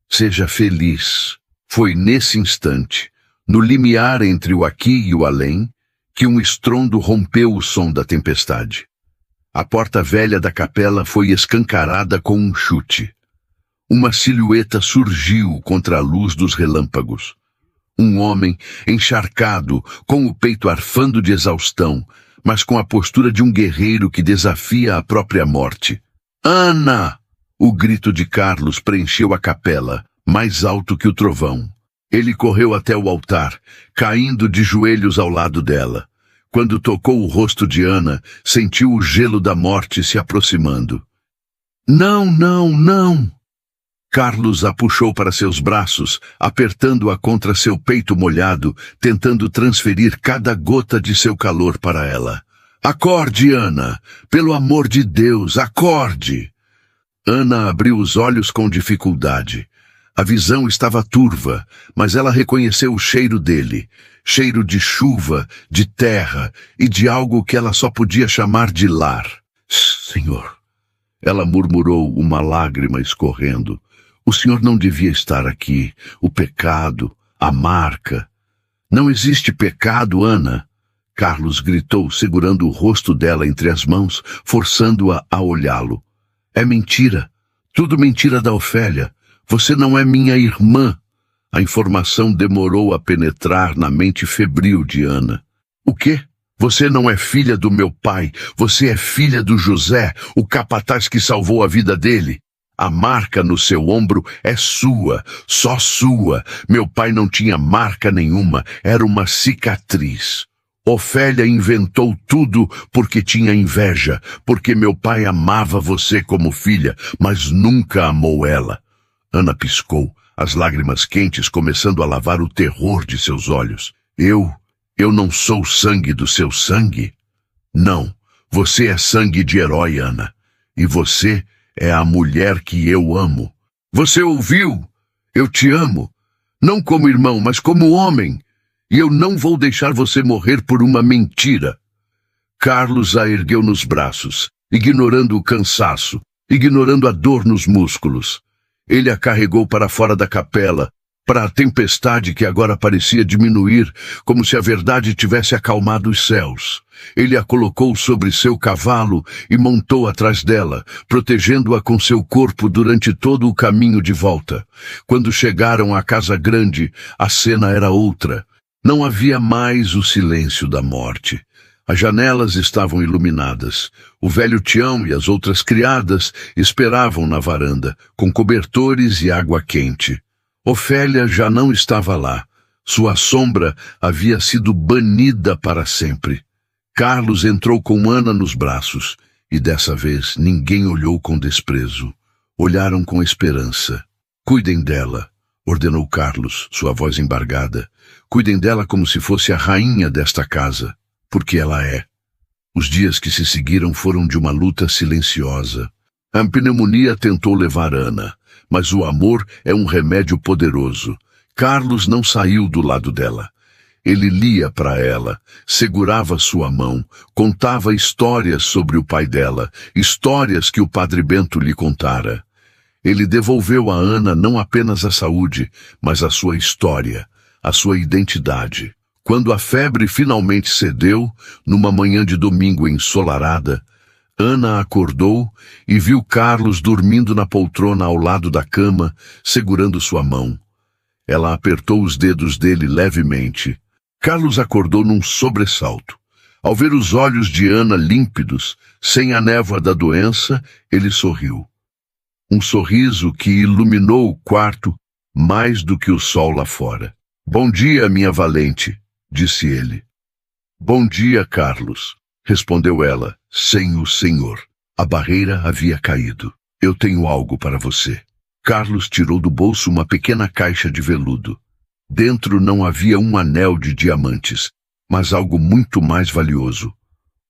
seja feliz. Foi nesse instante, no limiar entre o aqui e o além, que um estrondo rompeu o som da tempestade. A porta velha da capela foi escancarada com um chute. Uma silhueta surgiu contra a luz dos relâmpagos. Um homem encharcado, com o peito arfando de exaustão, mas com a postura de um guerreiro que desafia a própria morte. Ana! O grito de Carlos preencheu a capela, mais alto que o trovão. Ele correu até o altar, caindo de joelhos ao lado dela. Quando tocou o rosto de Ana, sentiu o gelo da morte se aproximando. Não, não, não! Carlos a puxou para seus braços, apertando-a contra seu peito molhado, tentando transferir cada gota de seu calor para ela. Acorde, Ana! Pelo amor de Deus, acorde! Ana abriu os olhos com dificuldade. A visão estava turva, mas ela reconheceu o cheiro dele. Cheiro de chuva, de terra e de algo que ela só podia chamar de lar. Senhor, ela murmurou, uma lágrima escorrendo. O senhor não devia estar aqui. O pecado, a marca. Não existe pecado, Ana. Carlos gritou, segurando o rosto dela entre as mãos, forçando-a a olhá-lo. É mentira. Tudo mentira da Ofélia. Você não é minha irmã. A informação demorou a penetrar na mente febril de Ana. O quê? Você não é filha do meu pai, você é filha do José, o capataz que salvou a vida dele. A marca no seu ombro é sua, só sua. Meu pai não tinha marca nenhuma, era uma cicatriz. Ofélia inventou tudo porque tinha inveja, porque meu pai amava você como filha, mas nunca amou ela. Ana piscou, as lágrimas quentes começando a lavar o terror de seus olhos. Eu não sou sangue do seu sangue? Não, você é sangue de herói, Ana. E você é a mulher que eu amo. Você ouviu? Eu te amo. Não como irmão, mas como homem. E eu não vou deixar você morrer por uma mentira. Carlos a ergueu nos braços, ignorando o cansaço, ignorando a dor nos músculos. Ele a carregou para fora da capela, para a tempestade que agora parecia diminuir, como se a verdade tivesse acalmado os céus. Ele a colocou sobre seu cavalo e montou atrás dela, protegendo-a com seu corpo durante todo o caminho de volta. Quando chegaram à casa grande, a cena era outra. Não havia mais o silêncio da morte. As janelas estavam iluminadas. O velho Tião e as outras criadas esperavam na varanda, com cobertores e água quente. Ofélia já não estava lá. Sua sombra havia sido banida para sempre. Carlos entrou com Ana nos braços, e dessa vez ninguém olhou com desprezo. Olharam com esperança. Cuidem dela, ordenou Carlos, sua voz embargada. Cuidem dela como se fosse a rainha desta casa, porque ela é. Os dias que se seguiram foram de uma luta silenciosa. A pneumonia tentou levar Ana, mas o amor é um remédio poderoso. Carlos não saiu do lado dela. Ele lia para ela, segurava sua mão, contava histórias sobre o pai dela, histórias que o Padre Bento lhe contara. Ele devolveu a Ana não apenas a saúde, mas a sua história, a sua identidade. Quando a febre finalmente cedeu, numa manhã de domingo ensolarada, Ana acordou e viu Carlos dormindo na poltrona ao lado da cama, segurando sua mão. Ela apertou os dedos dele levemente. Carlos acordou num sobressalto. Ao ver os olhos de Ana límpidos, sem a névoa da doença, ele sorriu. Um sorriso que iluminou o quarto mais do que o sol lá fora. "Bom dia, minha valente", disse ele. "Bom dia, Carlos", respondeu ela, sem o senhor. A barreira havia caído. "Eu tenho algo para você." Carlos tirou do bolso uma pequena caixa de veludo. Dentro não havia um anel de diamantes, mas algo muito mais valioso.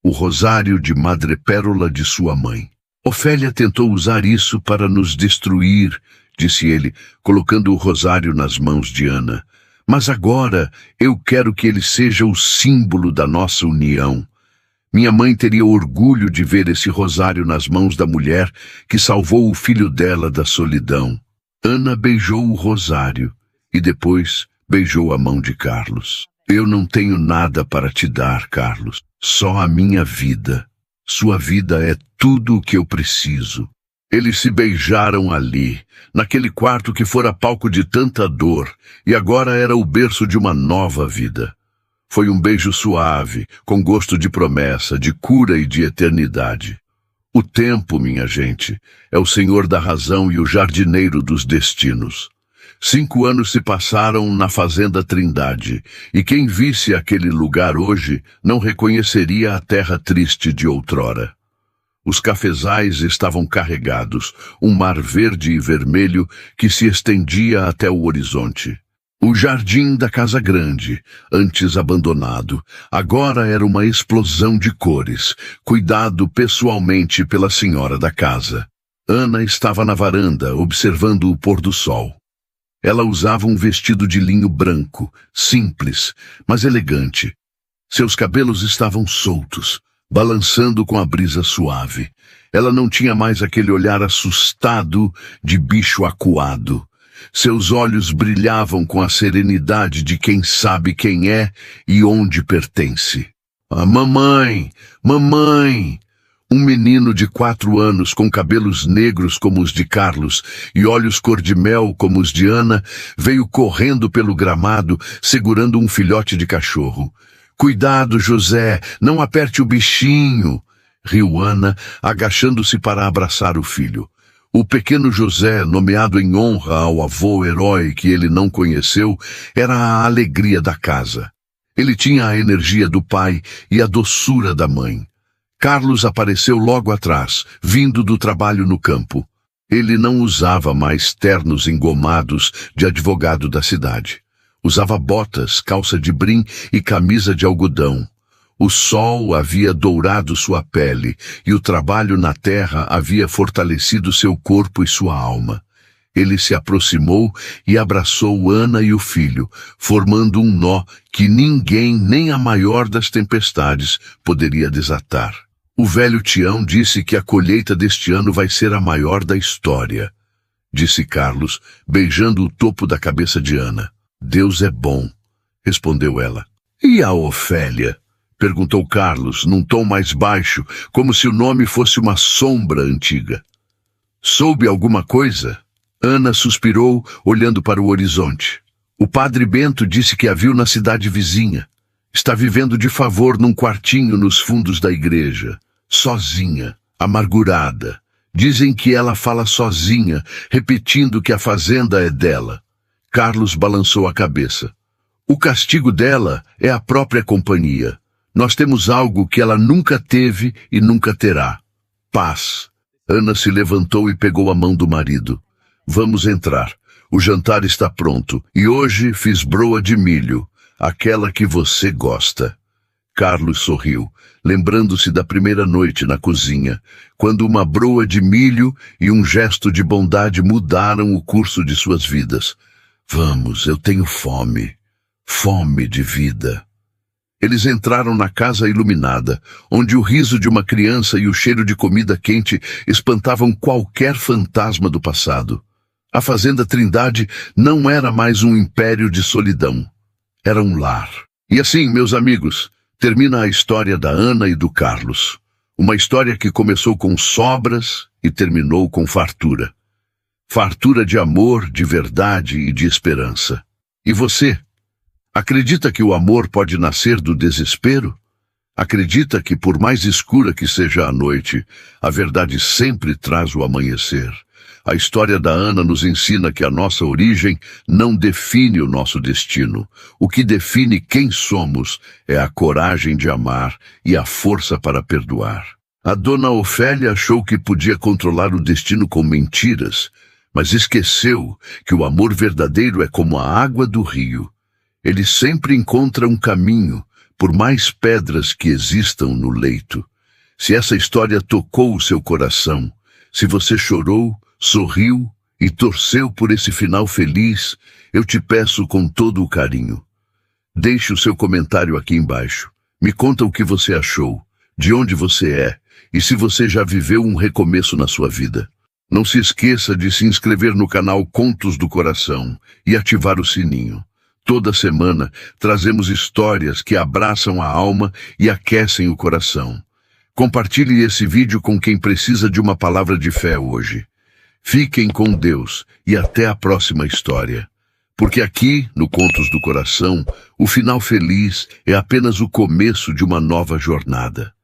O rosário de madrepérola de sua mãe. "Ofélia tentou usar isso para nos destruir", disse ele, colocando o rosário nas mãos de Ana. "Mas agora eu quero que ele seja o símbolo da nossa união. Minha mãe teria orgulho de ver esse rosário nas mãos da mulher que salvou o filho dela da solidão." Ana beijou o rosário e depois beijou a mão de Carlos. "Eu não tenho nada para te dar, Carlos, só a minha vida. Sua vida é tudo o que eu preciso." Eles se beijaram ali, naquele quarto que fora palco de tanta dor, e agora era o berço de uma nova vida. Foi um beijo suave, com gosto de promessa, de cura e de eternidade. O tempo, minha gente, é o senhor da razão e o jardineiro dos destinos. 5 anos se passaram na Fazenda Trindade, e quem visse aquele lugar hoje não reconheceria a terra triste de outrora. Os cafezais estavam carregados, um mar verde e vermelho que se estendia até o horizonte. O jardim da Casa Grande, antes abandonado, agora era uma explosão de cores, cuidado pessoalmente pela senhora da casa. Ana estava na varanda, observando o pôr do sol. Ela usava um vestido de linho branco, simples, mas elegante. Seus cabelos estavam soltos, balançando com a brisa suave. Ela não tinha mais aquele olhar assustado de bicho acuado. Seus olhos brilhavam com a serenidade de quem sabe quem é e onde pertence. "Ah, mamãe! Mamãe!" Um menino de 4 anos, com cabelos negros como os de Carlos e olhos cor-de-mel como os de Ana, veio correndo pelo gramado, segurando um filhote de cachorro. Cuidado, José, não aperte o bichinho, riu Ana, agachando-se para abraçar o filho. O pequeno José, nomeado em honra ao avô herói que ele não conheceu, era a alegria da casa. Ele tinha a energia do pai e a doçura da mãe. Carlos apareceu logo atrás, vindo do trabalho no campo. Ele não usava mais ternos engomados de advogado da cidade. Usava botas, calça de brim e camisa de algodão. O sol havia dourado sua pele e o trabalho na terra havia fortalecido seu corpo e sua alma. Ele se aproximou e abraçou Ana e o filho, formando um nó que ninguém, nem a maior das tempestades, poderia desatar. O velho Tião disse que a colheita deste ano vai ser a maior da história, disse Carlos, beijando o topo da cabeça de Ana. Deus é bom, respondeu ela. E a Ofélia? Perguntou Carlos, num tom mais baixo, como se o nome fosse uma sombra antiga. Soube alguma coisa? Ana suspirou, olhando para o horizonte. O padre Bento disse que a viu na cidade vizinha. Está vivendo de favor num quartinho nos fundos da igreja. Sozinha, amargurada. Dizem que ela fala sozinha, repetindo que a fazenda é dela. Carlos balançou a cabeça. O castigo dela é a própria companhia. Nós temos algo que ela nunca teve e nunca terá. Paz. Ana se levantou e pegou a mão do marido. Vamos entrar. O jantar está pronto e hoje fiz broa de milho, aquela que você gosta. Carlos sorriu, lembrando-se da primeira noite na cozinha, quando uma broa de milho e um gesto de bondade mudaram o curso de suas vidas. Vamos, eu tenho fome. Fome de vida. Eles entraram na casa iluminada, onde o riso de uma criança e o cheiro de comida quente espantavam qualquer fantasma do passado. A Fazenda Trindade não era mais um império de solidão. Era um lar. E assim, meus amigos, termina a história da Ana e do Carlos. Uma história que começou com sobras e terminou com fartura. Fartura de amor, de verdade e de esperança. E você? Acredita que o amor pode nascer do desespero? Acredita que, por mais escura que seja a noite, a verdade sempre traz o amanhecer? A história da Ana nos ensina que a nossa origem não define o nosso destino. O que define quem somos é a coragem de amar e a força para perdoar. A dona Ofélia achou que podia controlar o destino com mentiras, mas esqueceu que o amor verdadeiro é como a água do rio. Ele sempre encontra um caminho, por mais pedras que existam no leito. Se essa história tocou o seu coração, se você chorou, sorriu e torceu por esse final feliz, eu te peço com todo o carinho. Deixe o seu comentário aqui embaixo. Me conta o que você achou, de onde você é e se você já viveu um recomeço na sua vida. Não se esqueça de se inscrever no canal Contos do Coração e ativar o sininho. Toda semana trazemos histórias que abraçam a alma e aquecem o coração. Compartilhe esse vídeo com quem precisa de uma palavra de fé hoje. Fiquem com Deus e até a próxima história. Porque aqui, no Contos do Coração, o final feliz é apenas o começo de uma nova jornada.